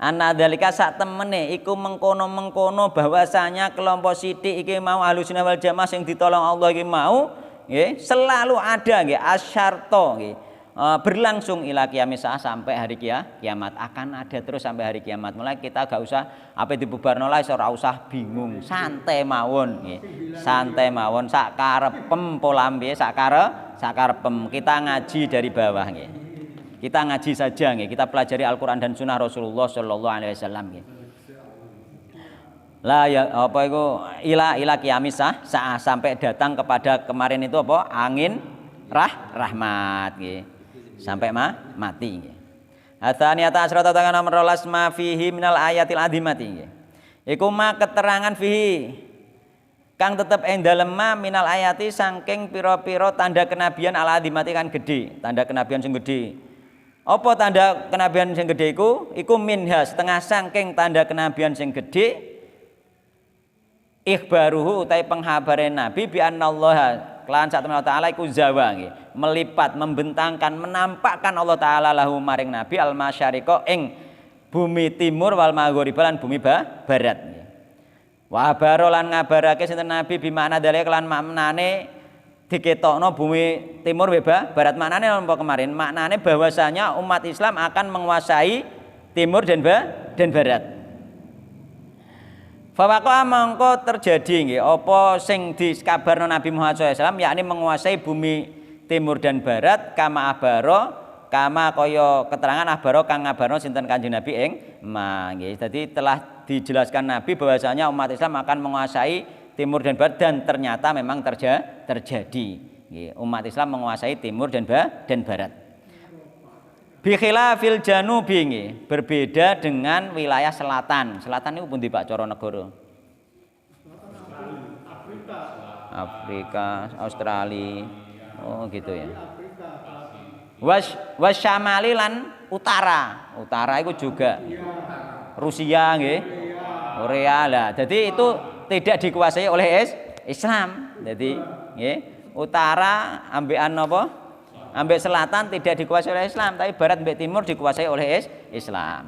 A: Annadzalika sak temene iku mengkono-mengkono bahwasanya kelompok sithik iki mau Ahlussunnah wal Jamaah sing ditolong Allah iki mau nggih selalu ada nggih asyarto nggih. Berlangsung ila kiamis sampai hari kiamat, akan ada terus sampai hari kiamat. Mulai kita gak usah apa dibubarno lah ora usah bingung, santai mawon nggih. Santai mawon sak karepem pola piye sak karepem. Kita ngaji dari bawah nggih. Kita ngaji saja nggih, kita pelajari Al-Qur'an dan Sunnah Rasulullah sallallahu alaihi wasallam nggih. Lah ya apa itu ila kiamis sampai datang kepada kemarin itu apa? Angin rahmat nggih. Sampai mati nggih. Atsaniyata asyrata tangan nomor 12 ma fihi minal ayatil azimati nggih. Iku ma keterangan fihi kang tetep ing dalem minal ayati saking pira-pira tanda kenabian al azimati kan gedhe, tanda kenabian sing gedhe. Apa tanda kenabian sing gedhe iku? Iku minha setengah saking tanda kenabian sing gedhe ikhbaruhu utai penghabare nabi bi annallaha kelan sak temen Allah taala iku zawa nggih, melipat, membentangkan, menampakkan Allah taala lahu maring nabi al masyariqa ing bumi timur wal maghrib lan bumi barat nggih. Wa barolan ngabarake sinten nabi bi makna dalil kelan maknane diketokno bumi timur barat. Maknane apa kemarin? Maknane bahwasanya umat Islam akan menguasai timur dan barat. Fawaqa mangko terjadi nggih apa sing dikabarno Nabi Muhammad SAW yakni menguasai bumi timur dan barat kama kaya keterangan abaro kang ngabarno sinten Kanjeng Nabi ing nggih. Dadi telah dijelaskan Nabi bahwasanya umat Islam akan menguasai timur dan barat dan ternyata memang terjadi nggih. Umat Islam menguasai timur dan barat. Bi khilafil janubi nggih, berbeda dengan wilayah selatan. Selatan niku pundi Pak cara negara? Afrika, Australia. Oh gitu ya. Wasyamali lan utara. Utara itu juga Rusia nggih. Korea lah. Jadi itu tidak dikuasai oleh Islam. Jadi nggih, utara ambekan napa? Ambek selatan tidak dikuasai oleh Islam, tapi barat ambek timur dikuasai oleh Islam.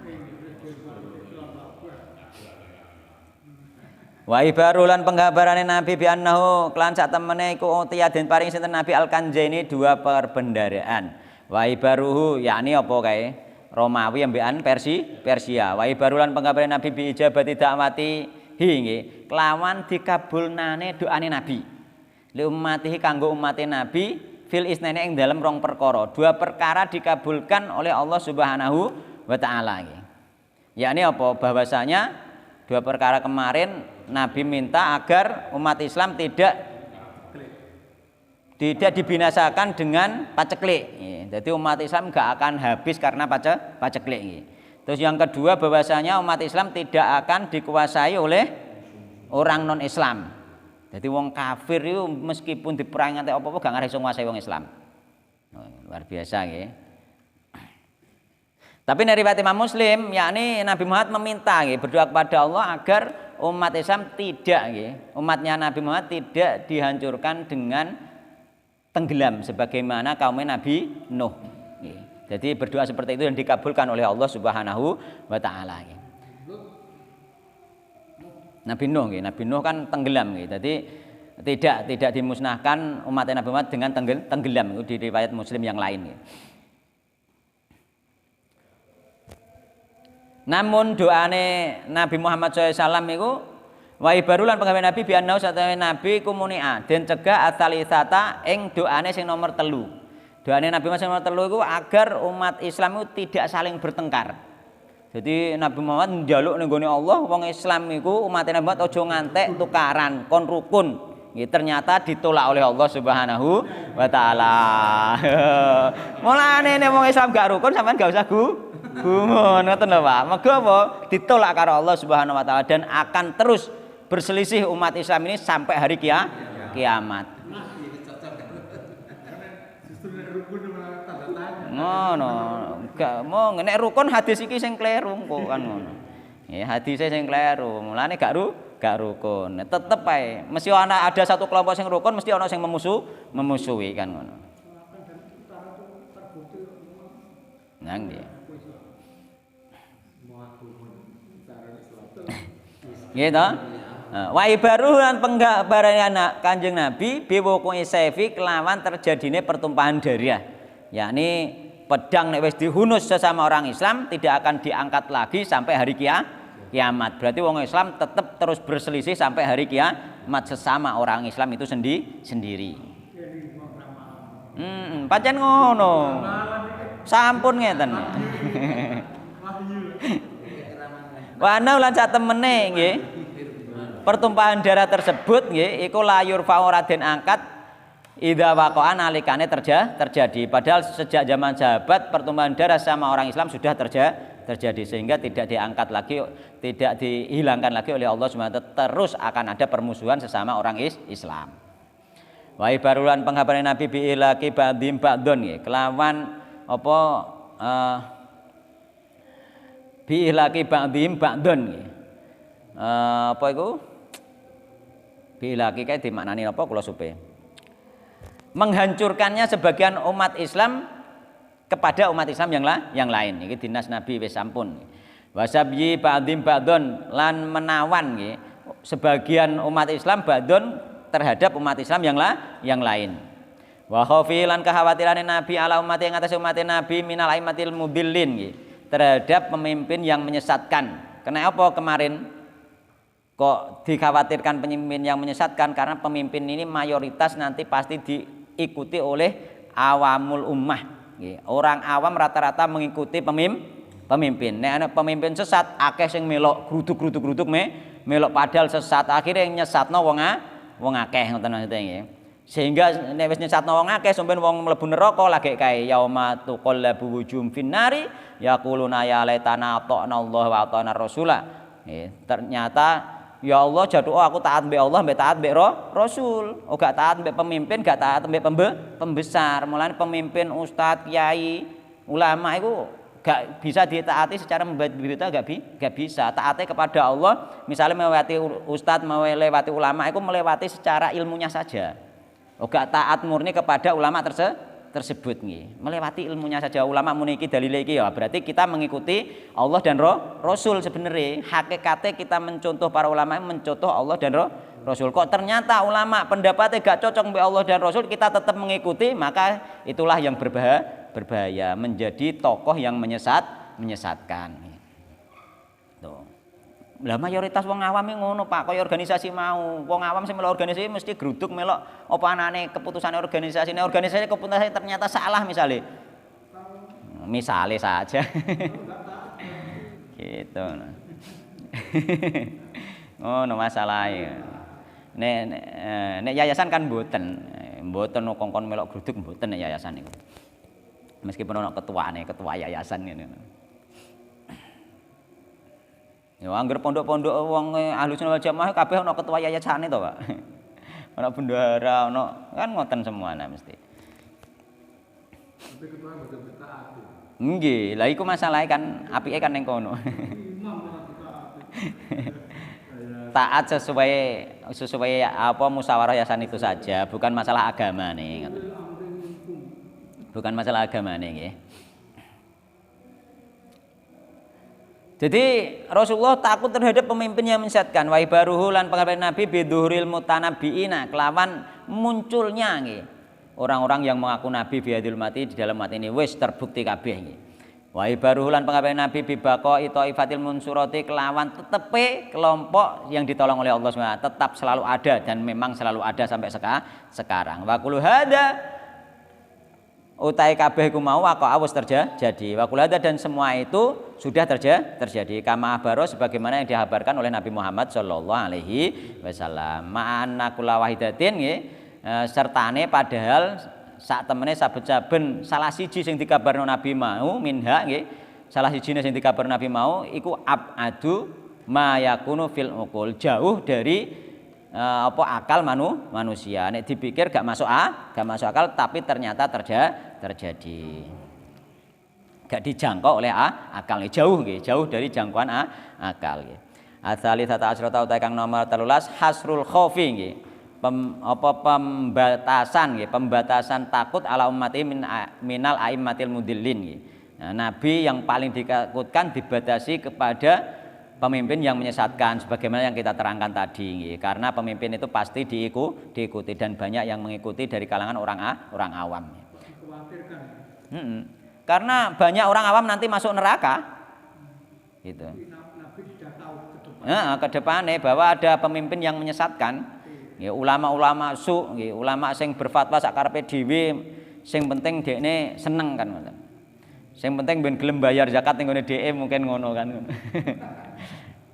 A: Wa ibarulan penggambarane Nabi bi annahu kelan sak temene iku utiya den paring sinten Nabi al-kanzaini dua perbendaraan. Wa ibaruhu yakni apa kae? Romawi ambekan Persia. Wa ibarulan penggambarane Nabi bi ijabati da'wati nggih, kelawan dikabulnane doane Nabi. Li ummatihi kanggo umate Nabi fil isnaini ing dalam rong perkara. Dua perkara dikabulkan oleh Allah Subhanahu wa taala nggih. Yakni apa? Bahwasanya dua perkara kemarin Nabi minta agar umat Islam tidak dibinasakan dengan paceklik. Jadi umat Islam enggak akan habis karena paceklik. Terus yang kedua bahwasanya umat Islam tidak akan dikuasai oleh orang non Islam. Jadi wong kafir itu meskipun diperangi nganti apa-apa gak ngarep iso nguasai wong Islam. Luar biasa nggih. Tapi dari riwayat Imam Muslim yakni Nabi Muhammad meminta nggih berdoa kepada Allah agar umat Islam tidak nggih, umatnya Nabi Muhammad tidak dihancurkan dengan tenggelam sebagaimana kaum Nabi Nuh nggih. Jadi berdoa seperti itu dan dikabulkan oleh Allah Subhanahu wa taala nggih. Nabi Nuh kan tenggelam gitu. Jadi tidak dimusnahkan umat Nabi Muhammad dengan tenggelam itu di riwayat Muslim yang lain gitu. Namun doane Nabi Muhammad SAW itu wa ibarulan penggawe Nabi bi annahu satene Nabi kumunia den cegah asalisata ing doane sing nomor 3. Doane Nabi Muhammad nomor 3 itu agar umat Islam itu tidak saling bertengkar. Jadi Nabi Muhammad njaluk ning gone Allah wong Islam iku umat Nabi Muhammad aja ngantek tukaran kon rukun. Nggih ternyata ditolak oleh Allah Subhanahu wa taala. Mulane nek wong Islam gak rukun sampean gak usah gumun ngoten lho Pak. Mergo apa? Ditolak karo Allah Subhanahu wa taala dan akan terus berselisih umat Islam ini sampai hari kiamat. Ngono. Gak mau nek rukun hadis iki sing kleru kok kan ngono. Ya hadise sing kleru. Mulane gak rukun. Tetep ae mesti ada satu kelompok sing rukun, mesti ana sing memusuhi kan ngono. Nang dia. Gitu. Wa ibaruh lan penggambaran anak Kanjeng Nabi biwuqu'i sayfi kelawan terjadine pertumpahan darah. Yakni pedang nek wis dihunus sesama orang Islam tidak akan diangkat lagi sampai hari kiamat. Berarti wong Islam tetap terus berselisih sampai hari kiamat sesama orang Islam itu sendiri. Pancen ngono. Sampun ngeten. Wa ana lan sak temene nggih. Pertumpahan darah tersebut nggih iku layur fa ora den angkat idza waqa'a nalikane terjadi. Padahal sejak zaman sahabat pertumpahan darah sama orang Islam sudah terjadi sehingga tidak diangkat lagi, tidak dihilangkan lagi oleh Allah Subhanahu wa taala. Terus akan ada permusuhan sesama orang Islam. Wa ibarulan penghabaran Nabi bi ilaki ba'dim ba'dun nggih. Kelawan apa bi ilaki ba'dim ba'dun nggih. Apa iku? Bilaki kae dimaknani apa kula supe. Menghancurkannya sebagian umat Islam kepada umat Islam yang lain. Iki dinas Nabi wis sampun. Wasabyi ba'dim ba'dun lan menawan nggih sebagian umat Islam ba'dun terhadap umat Islam yang lain. Wa khaufi lan kekhawatiran Nabi ala umat yang atas umat Nabi minal aimatil mudillin nggih terhadap pemimpin yang menyesatkan. Kenapa kemarin kok dikhawatirkan pemimpin yang menyesatkan? Karena pemimpin ini mayoritas nanti pasti diikuti oleh awamul ummah. Orang awam rata-rata mengikuti pemimpin. Nek ana pemimpin sesat, akeh sing melok gruduk melok padahal sesat. Akhirnya yang nyesatno wong akeh ngoten nggih. Sehingga nek wis nyesatno wong akeh sampeyan wong mlebu neraka lagi kae yauma tuqallabu wujuhum finnari yaquluna ya laitana ata'na Allah wa ata'na rasulah. Ternyata ya Allah jatuh aku taat mbek Allah mbek taat mbek Rasul. Oh gak taat mbek pemimpin, gak taat mbek pembesar. Mulane pemimpin, ustadz, kiai, ulama itu gak bisa ditaati secara memberita, gak bisa. Taatnya kepada Allah. Misalnya melewati ustadz, melewati ulama itu melewati secara ilmunya saja. Oh gak taat murni kepada ulama tersebut nih, melewati ilmunya saja. Ulama muniki dalile iki ya berarti kita mengikuti Allah dan Rasul. Sebenarnya hakikatnya kita mencontoh para ulama, mencontoh Allah dan Rasul. Kok ternyata ulama pendapatnya gak cocok dengan Allah dan Rasul, kita tetap mengikuti, maka itulah yang berbahaya menjadi tokoh yang menyesatkan. Tuh. Lah mayoritas wong awam ngono Pak, kaya organisasi mau. Wong awam sing melok organisasi mesti gruduk melok apa anane keputusane organisasi. Nek organisasi keputusane ternyata salah misalnya saja. Gitu. Ngono masalahnya. Nek yayasan kan mboten kongkon melok gruduk mboten nek yayasan niku. Meskipun ana ketua yayasan ngene. Ya angger pondok-pondok wong Ahlussunnah wal Jamaah kabeh ana ketua yayasane to, Pak. Ana bendahara, ana kan ngoten semuanya mesti.
B: Tapi ketua boten taat.
A: Nggih, lah iku masalahe kan apike kan ning kono. Taat sesuai apa musyawarah yayasan itu saja, bukan masalah agama nih. Bukan masalah agama nih nggih. Jadi Rasulullah takut terhadap pemimpin yang menyesatkan. Wa ibaruhu lan pengabdian Nabi bidzuhuril mutanabbiina kelawan munculnya nggih orang-orang yang mengaku nabi fi hadil mati di dalam mati ini wis terbukti kabeh nggih. Wa ibaruhu lan pengabdian Nabi bibaqo itaifatil munsurati kelawan tetepe kelompok yang ditolong oleh Allah SWT tetap selalu ada dan memang selalu ada sampai sekarang. Wa qulu hada utai kabeh ku mau awus terjadi. Wa qul dan semua itu sudah terjadi. Kama abaro sebagaimana yang dihabarkan oleh Nabi Muhammad sallallahu alaihi wasallam. Ma'anna kula wahidatin nggih sertane padahal sak temene saben-saben salah siji sing dikabarno Nabi mau minha nggih. Salah sijine sing dikabarno Nabi mau iku abadu ma yakunu fil uqul, jauh dari akal manusia. Nek dipikir gak masuk akal tapi ternyata terjadi. tidak dijangkau oleh akal, jauh dari jangkauan akal. Asali tata asrota utai kang nomor 13 hasrul khofi nggih. Pembatasan takut ala ummati minal aimmatil mudillin nggih. Nah, Nabi yang paling ditakutkan dibatasi kepada pemimpin yang menyesatkan sebagaimana yang kita terangkan tadi nggih. Karena pemimpin itu pasti diikuti dan banyak yang mengikuti dari kalangan orang awam.
C: Dikhawatirkan.
A: Karena banyak orang awam nanti masuk neraka. Gitu.
C: Nabi sudah tahu ke depan.
A: Nah, ke depannya bahwa ada pemimpin yang menyesatkan. Ya, ulama-ulama ulama sing berfatwa sak karepe dhewe, sing penting dekne seneng kan ngoten. Sing penting ben gelem bayar zakat ning ngene dhewe mungkin ngono kan.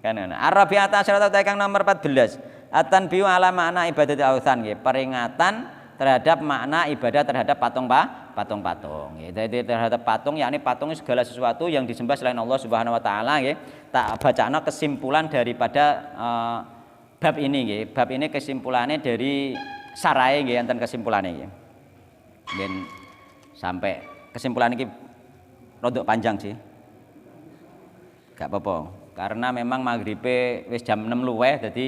A: Kan ngono. Arabiata syarat kang nomor 14. At-tanbihu ala makna ibadat al-awthan nggih, peringatan terhadap makna ibadah terhadap patung-patung. Jadi terhadap patung, yakni patung segala sesuatu yang disembah selain Allah Subhanahu wa taala nggih. Tak bacana kesimpulan daripada bab ini nggih. Bab ini kesimpulannya dari sarai nggih, enten kesimpulannya nggih. Nggih sampai kesimpulan ini rodok panjang sih. Gak apa-apa. Karena memang maghribe wis jam 6 luweh, jadi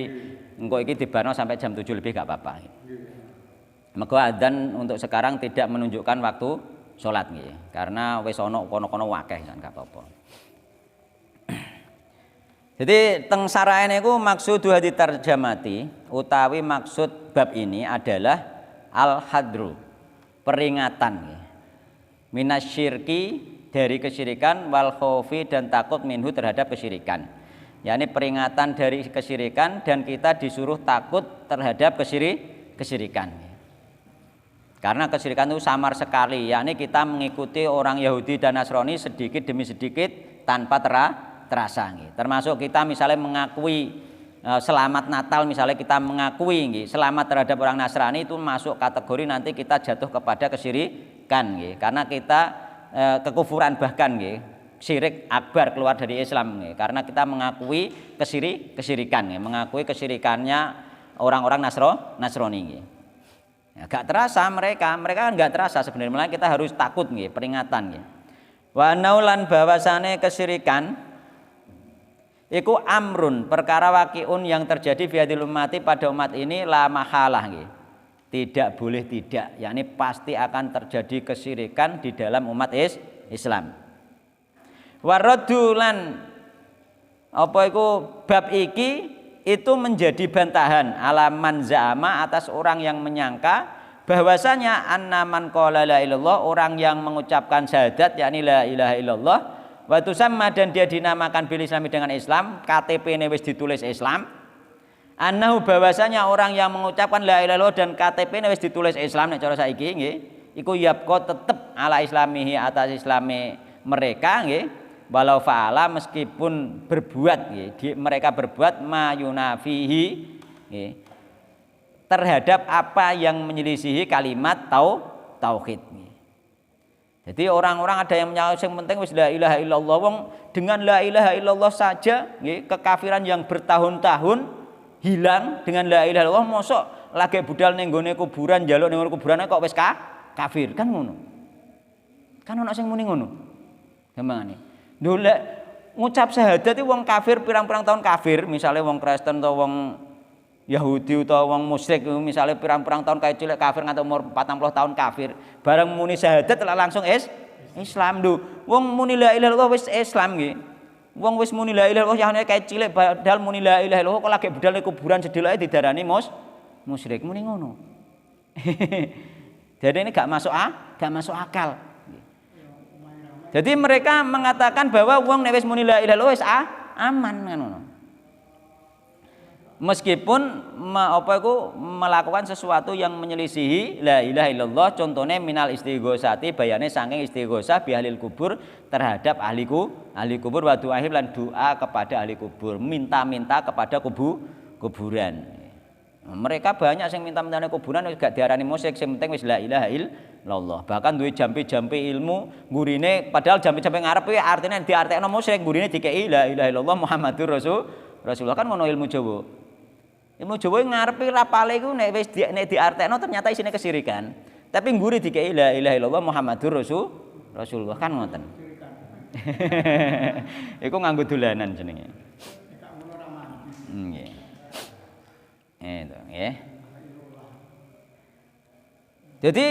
A: engko iki dibarno sampai jam 7 lebih gak apa-apa. Mergo adzan untuk sekarang tidak menunjukkan waktu salat nggih. Karena wis ana kono-kono wakeh kan gak apa-apa. Jadi teng sarae niku maksud hadi tarjamati utawi maksud bab ini adalah al-hadru, peringatan nggih. Minasyirki, dari kesyirikan, wal khaufi, dan takut minhu terhadap kesyirikan. yakni peringatan dari kesyirikan dan kita disuruh takut terhadap kesyirikan. Karena kesyirikan itu samar sekali, yakni kita mengikuti orang Yahudi dan Nasrani sedikit demi sedikit tanpa terasa. Termasuk kita misalnya mengakui selamat Natal, misalnya kita mengakui selamat terhadap orang Nasrani, itu masuk kategori nanti kita jatuh kepada kesyirikan, karena kita kekufuran bahkan syirik akbar, keluar dari Islam, karena kita mengakui kesyirikan, mengakui kesyirikannya orang-orang Nasrani. Ya, gak terasa mereka kan gak terasa sebenarnya, malah kita harus takut, peringatan. Wa naulan bahwasane kesyirikan iku amrun, perkara waqiun yang terjadi fi hadil ummati pada umat ini la mahalah, tidak boleh tidak, yakni pasti akan terjadi kesyirikan di dalam umat Islam. Waradulan apa iku bab iki itu menjadi bantahan alaman za'ama atas orang yang menyangka bahwasanya annaman qala la ilallah, orang yang mengucapkan syahadat yakni la ilaha illallah, wa tusamma, dan dia dinamakan bil islami dengan Islam, KTP-ne wis ditulis Islam, annahu, bahwasanya orang yang mengucapkan la ilaha illallah dan KTP-ne wis ditulis Islam, nek cara saiki nggih iku yabqa tetep ala islamihi, atas islami mereka walau fa'ala, meskipun berbuat mereka berbuat mayunafihi terhadap apa yang menyelisihi kalimat tauhid. Jadi orang-orang ada yang menyangka yang penting wis la ilaha illallah, wong dengan la ilaha illallah saja kekafiran yang bertahun-tahun hilang dengan la ilaha illallah. Mosok lagi budal ning gone kuburan, njaluk ning kuburan kok wis kafir, kan ngono. Kan ana sing muni ngono. Gampangane. Lha ngucap syahadat itu wong kafir pirang-pirang tahun kafir, misalnya wong Kristen atau wong Yahudi atau wong musyrik misalnya pirang-pirang tahun kayak cilik kafir nganti umur 40 tahun kafir, bareng muni syahadat langsung Islam lho. Wong muni la ilaha illallah wis Islam nggih. Wong wis muni la ilaha illallah kayak cilik padahal muni la ilaha illallah kok lagi budal ning kuburan sedelok didarani musyrik, muni ngono. Jadi ini gak masuk akal. Jadi mereka mengatakan bahwa wong nek wis muni la ilaha illallah wis aman ngono. Meskipun melakukan sesuatu yang menyelisihi la ilaha illallah, contohnya minal istighosati, bayane saking istighosah bi ahlil kubur, terhadap ahli kubur, wa du'ahi, lan doa kepada ahli kubur, minta-minta kepada kuburan. Mereka banyak yang minta-minta kuburan gak diarani musyrik, sing penting wis la ilaha illallah. Bahkan duwe jampe-jampe ilmu gurine, padahal jampe-jampe ngarep kuwi artine diartekno musyrik, gurine dikei la ilaha illallah Muhammadur Rasulullah, kan ngono ilmu Jawa. Ilmu Jawa ngarepe rapale iku nek wis diartekno ternyata isine kesyirikan. Tapi ngguri dikei la ilaha illallah Muhammadur Rasulullah, kan ngoten. Iku nganggo dolanan jenenge.
C: Nek ngono ra mandi.
A: Nggih. Itu nggih. Jadi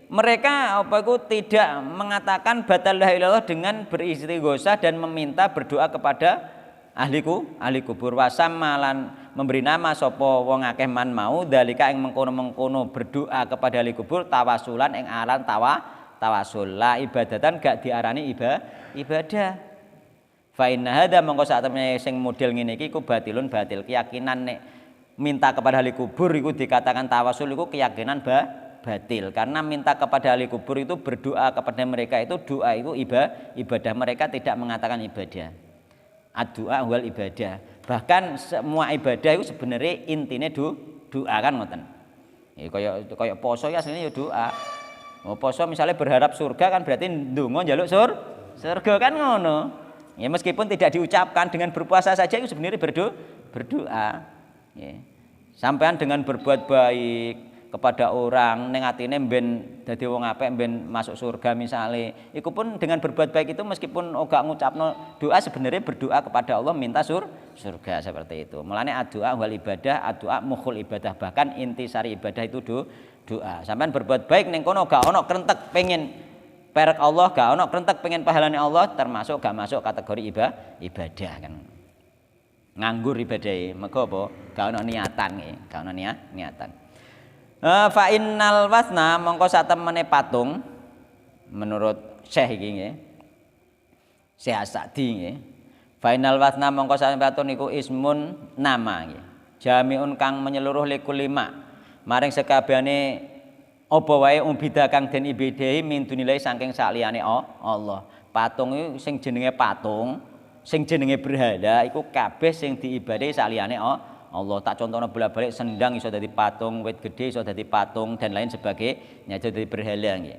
A: mereka apa itu tidak mengatakan batal la ilaha illallah dengan beristighosah dan meminta berdoa kepada ahli kubur wasamalan memberi nama sapa wong akeh man mau dalika ing mengkono-mengkono berdoa kepada ahli kubur tawasulan ing aran tawasul la ibadatan gak diarani ibadah. Fa inna hadza mongko sak temene sing model ngene iki ku batil keyakinan nek minta kepada ahli kubur iku dikatakan tawasul iku keyakinan batil karena minta kepada ahli kubur itu berdoa kepada mereka itu doa itu ibadah mereka tidak mengatakan ibadah. Ad-doa wal ibadah. Bahkan semua ibadah itu sebenarnya intinya doa kan ngoten. Ya kaya poso ya aslinya ya doa. Oh, poso misalnya berharap surga kan berarti ndonga njaluk surga kan ngono. Ya meskipun tidak diucapkan dengan berpuasa saja itu sebenarnya berdoa. Ya. Sampean dengan berbuat baik kepada orang ning atine ben dadi wong apik ben masuk surga misale iku pun dengan berbuat baik itu meskipun ora ngucapno doa sebenarnya berdoa kepada Allah minta surga seperti itu. Mulane doa wal ibadah, doa mukhul ibadah bahkan intisari ibadah itu doa. Sampean berbuat baik ning kono gak ono krentek pengen perek Allah, gak ono krentek pengen pahalane Allah termasuk gak masuk kategori ibadah kan. Nganggur ibadah mergo apa? Gak ono niatan nggih, gak ono niatan. Fa innal wasna mongko satemene patung menurut Syekh iki nggih. Syekh As-Sa'di nggih. Fa innal wasna mongko satemene patung niku ismun nama nggih. Jami'un kang menyeluruh likul lima. Maring sekabehane apa wae umbida kang den ibadahi min dunilai saking saliyane Allah. Patung iku sing jenenge patung, sing jenenge berhala iku kabeh sing diibadahi saliyane Allah. Tak contohnya bolak-balik sendang iso dadi patung, wit gede iso dadi patung dan lain sebagainya iso dadi berhala nggih.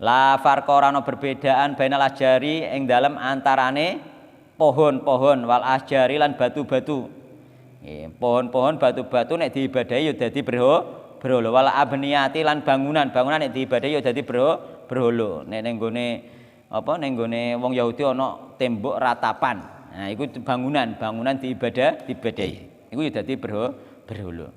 A: La farqa ora ana perbedaan bainal asjari ing dalem antarane pohon-pohon wal asjari lan batu-batu. Nggih, pohon-pohon batu-batu nek diibadahi ya dadi berhala wal abniyati lan bangunan nek diibadahi ya dadi berhala. Nek ning gone apa ning gone wong Yahudi ana tembok ratapan. Nah, itu bangunan diibadahi. Iku ya dadi berhala.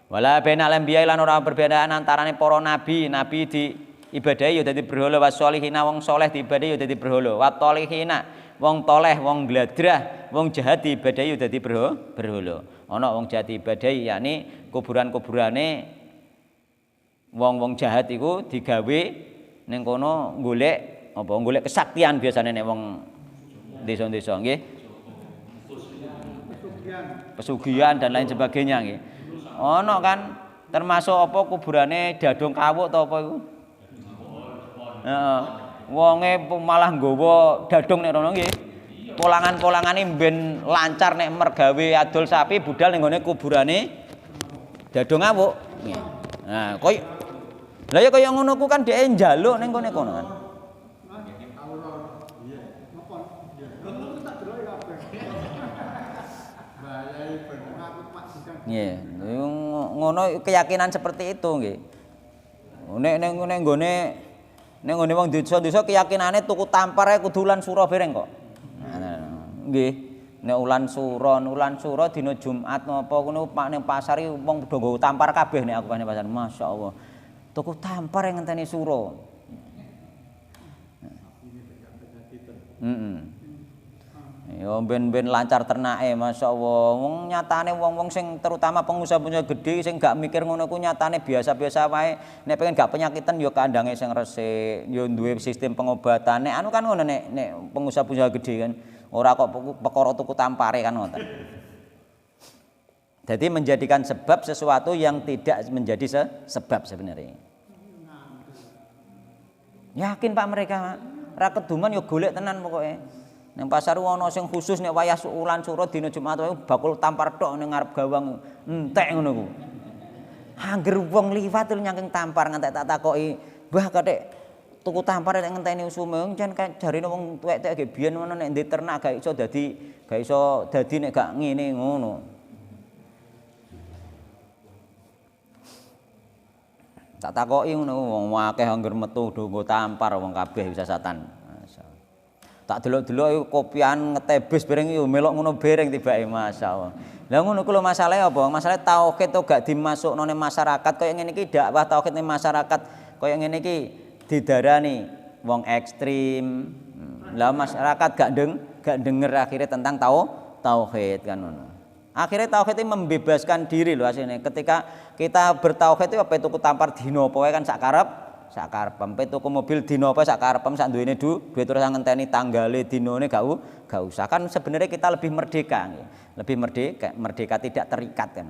A: Wala bainal anbiya lan ora perbedaan antarane para nabi diibadahi ya dadi berhala was sholihina wong saleh diibadahi ya dadi berhala. Wa tolihina wong toleh wong gladrah wong jahat diibadahi ya dadi berhala. Ana wong jahat diibadahi yakni kuburan-kuburane wong-wong jahat iku digawe ning kono golek kesaktian biasane nek wong desa-desa nggih. Pesugihan dan lain sebagainya nggih. Ono kan termasuk apa kuburane Dadung Kawuk ta apa iku? Heeh. Wonge malah nggawa dadung nek rono nggih. Polangan-polangane ben lancar nek mergawe adol sapi budal ning gone kuburane Dadung Kawuk. Nggih. Nah, koyo lha ya kaya ngono ku kan dhek njaluk ning kono kan. Nggih, ngono keyakinan seperti itu nggih. Nek nggone wong desa-desa keyakinane tuku tampar ae kudu ulan sura bareng kok. Nggih. Nek ulan sura dina Jumat napa ngono ning pasar iki wong padha nggo tampar kabeh nek aku ning pasar. Masyaallah. Tuku tampar yang ngenteni sura. Ya ben-ben lancar ternake masyaallah. Wong nyatane wong-wong sing terutama pengusaha-pengusaha gede sing gak mikir ngono ku nyatane biasa-biasa wae. Nek pengen gak penyakitan ya kandange sing resik, ya duwe sistem pengobatan. Nek anu kan ngono nek pengusaha-pengusaha gede kan ora kok perkara tuku tampare kan ngoten. Jadi menjadikan sebab sesuatu yang tidak menjadi sebab sebenarnya. Yakin Pak mereka ra keduman ya golek tenan pokoke. Nang pasar ana sing khusus nek wayah ulan sura dina Jumat wae bakul tampar tok ning ngarep gawang entek ngono ku. Angger wong liwat nyangking tampar ngantek tak takoki, "Mbah kathik tuku tampar nek ngenteni usume jan jarine wong tuwek-tuwek ge biyen ngono nek ndek ternak gak iso dadi nek gak ngene ngono." Tak takoki ngono wong akeh angger metu do nggo tampar wong kabeh bisa satan. Tak delok-delok iku kopian ngetebis bareng yo melok ngono bareng tibake masyaallah. Lah ngono ku lho masalahe apa? Masalahe tauhid to gak dimasukno ning masyarakat kaya ngene iki dakwah tauhid ning masyarakat kaya ngene iki didarani wong ekstrim. Lah masyarakat gak denger akhirnya tentang tauhid kan ngono. Akhirnya tauhid itu membebaskan diri loh aslinya. Ketika kita bertauhid itu apa itu tampar dino pokoke kan sak karepem. Tuku mobil dino apa sak karepem sak duwene duit terus ngenteni tanggale dinone gak usah. Kan sebenarnya kita lebih merdeka. Lebih merdeka tidak terikat kan.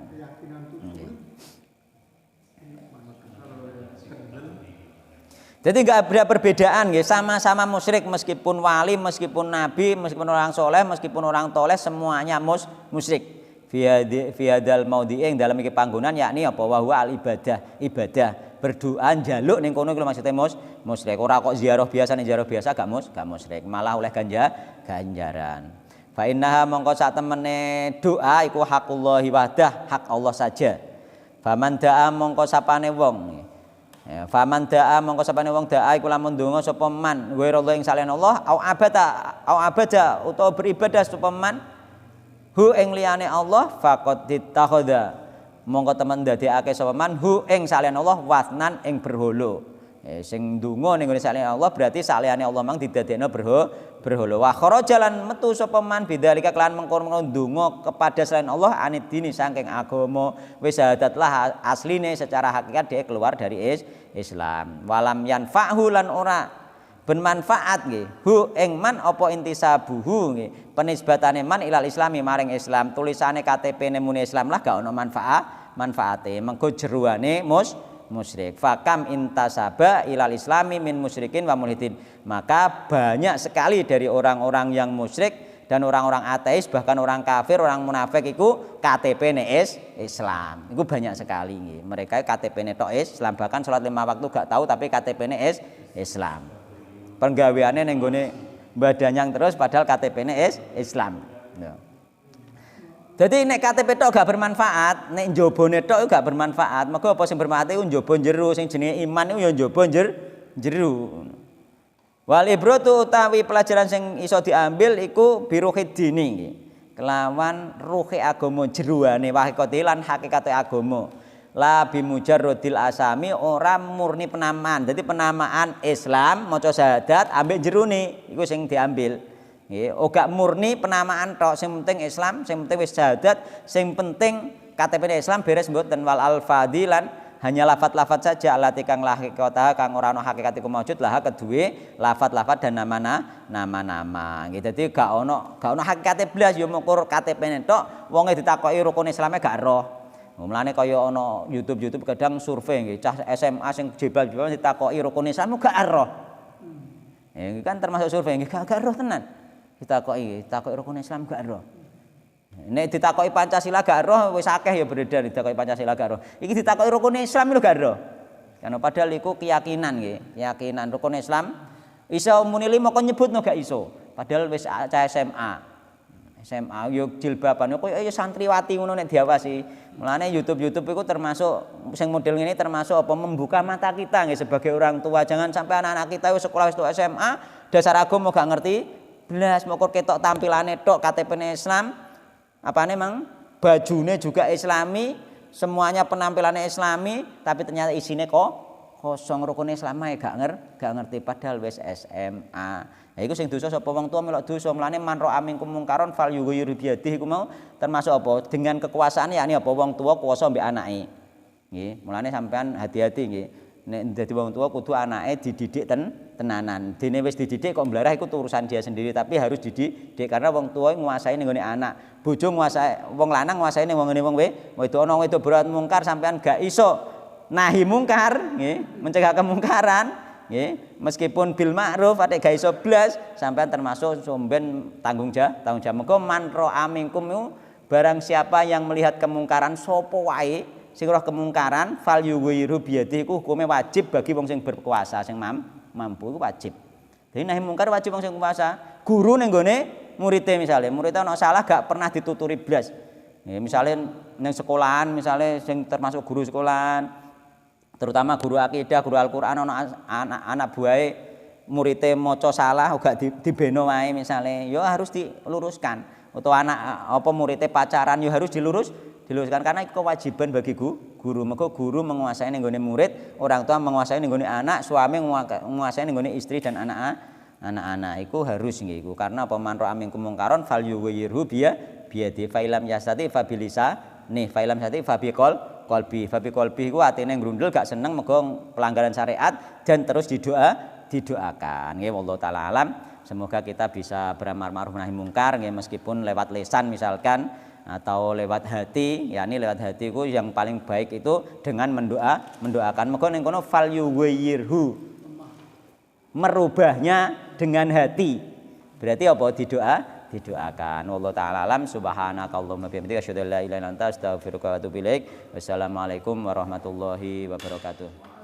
A: Jadi nggak ada perbedaan, ya. Sama-sama musyrik meskipun wali, meskipun nabi, meskipun orang soleh, meskipun orang toleh, semuanya musyrik. Fiadal maudhi'ing dalam iki panggonan yakni apa wa huwa al ibadah berdoa njaluk ning kono iku maksudnya musyrik. Ora kok ziarah biasa ning ziarah biasa gak musyrik, malah oleh ganjaran. Fa innaha mongko sak temene doa iku haqullahi wahdah, hak Allah saja. Faman da'a mongko sapane wong ya, faman da'a mongko sapane wong da'a iku lamun ndonga sapa man ghairu ing saliyane Allah au abada utawa beribadah sapa man hu ing liyane Allah faqad dittakhadha mongko temen ndadekake sapa man hu ing saliyane Allah wasnan ing berhala. Sing ndonga ning ngene saliyane Allah berarti saliyane Allah mang didadekno berhala. Wa kharajalan metu sapa man bidzalika kelan mengkon ndonga kepada selain Allah anid dini saking agama wis syahadatlah asline secara hakikat dia keluar dari Islam. Walam yanfa'hu lan ora bermanfaat nggih hu ing man apa intisabuhu nggih penisbatane man ilal islami maring Islam tulisane KTP-ne muni Islam lah gak ono manfaate mengko jeruane musyrik fakam intasaba ilal islami min musyrikin wa mulhidin maka banyak sekali dari orang-orang yang musyrik dan orang-orang ateis bahkan orang kafir orang munafik itu KTP-ne Islam itu banyak sekali nggih mereka KTP-ne tok Islam bahkan salat 5 waktu gak tahu tapi KTP-ne Islam penggaweane ning gone badanyang terus padahal KTP-ne Islam. Jadi nek KTP tok gak bermanfaat, nek njobone tok gak bermanfaat. Mergo apa sing bermanfaat iku njaba jero sing jenenge iman iku ya njaba jero. Wal ibratu utawi pelajaran sing iso diambil iku biruhid dini nggih. Kelawan ruhe agama jeroane hakikate lan hakikate agama. La bimujarrodil asami ora murni penamaan. Jadi penamaan Islam maca syahadat ambek jerone iku sing diambil. Nggih, ora murni penamaan tok sing penting Islam, sing penting wis syahadat, sing penting KTP Islam beres mboten wal alfadilan hanya lafat-lafat saja alati kang lahikata kang ora ana hakikat iku maujud lah kedue lafat-lafat dan nama-nama. Nggih dadi gak ana hakikate blas ya mukur KTP-ne tok wonge ditakoki rukun Islame gak roh. Mulane kaya ana YouTube kadang survei nggih cah SMA sing jebal-jebal ditakoki rukun Islam gak roh. Ya kan termasuk survei nggih gak roh tenan. Ditakoki rukun Islam gak roh. Nek ditakoki Pancasila gak roh wis akeh ya beredar ditakoki Pancasila gak roh. Iki ditakoki rukun Islam lho gak roh. Karena padahal iku keyakinan nggih, keyakinan rukun Islam iso muni 5 kok nyebutno gak iso. Padahal wis cah SMA yo jilbaban kok ya santriwati ngono nek diawasi. Mulane YouTube iku termasuk sing model ngene termasuk apa membuka mata kita nggih sebagai orang tua. Jangan sampai anak-anak kita wis sekolah wis SMA dasar agama gak ngerti blas mokor ketok tampilane tok KTP-ne Islam. Apane mang bajune juga Islami, semuanya penampilannya Islami tapi ternyata isine kosong rukun Islam ae gak ngerti padahal wis SMA. Ya iku sing dosa sapa wong tua melok dosa mlane man ra'a minkum mungkaron fal yughayyiru bi yadihi iku mau termasuk apa dengan kekuasaan yakni apa wong tua kuwasa mbek anake. Nggih, mulane sampean hati-hati nggih. Nek dadi wong tua kudu anake dididik tenanan. Dene wis dididik kok mblarah iku urusan dia sendiri tapi harus dididik karena wong tua nguasai ning gone anak. Bojo nguasai wong lanang nguasai ning wong wedok ana wedok berat mungkar sampean gak iso nahi mungkar nggih, mencegah kemungkaran. Nggih, meskipun bil ma'ruf atik gak iso blas sampean termasuk somben tanggung jawab. Mengko man ra'a minkum barang siapa yang melihat kemungkaran sapa wae sing roh kemungkaran fal yughayyiru biyadihi iku hukume wajib bagi wong sing berkuasa sing mampu iku wajib. Jadi nahi mungkar wajib wong sing kuasa. Guru ning gone muridé misale, muridé ana salah gak pernah dituturi blas. Nggih, misale ning sekolahan misale sing termasuk guru sekolahan terutama guru akidah, guru Al-Qur'an ana anak buahe muridé maca salah uga dibeno wae misale, ya harus diluruskan. Utawa anak apa muridé pacaran ya harus diluruskan karena itu kewajiban bagi guru. Mergo guru menguasai ning gone murid, orang tua menguasai ning gone anak, suami menguasai ning gone istri dan anak-anak iku harus nggih iku. Karena apa man ra'a minkum mungkaron fal yughayyiru biyadi failam yastati fabilisa nih failam yastati fabiqalbi iku atine grundel gak seneng mergo pelanggaran syariat dan terus didoakan nggih wallahu taala alam. Semoga kita bisa beramar ma'ruf nahi mungkar nggih meskipun lewat lisan misalkan atau lewat hati, yakni lewat hati itu yang paling baik itu dengan mendoakan. Mergo ning kono fal yughayyiru merubahnya dengan hati. Berarti apa didoakan. Wallahu taala alam. Subhanakallahumma bihamdika asyhadu an la ilaha illa anta astaghfiruka wa atubu ilaik. Wassalamualaikum warahmatullahi wabarakatuh.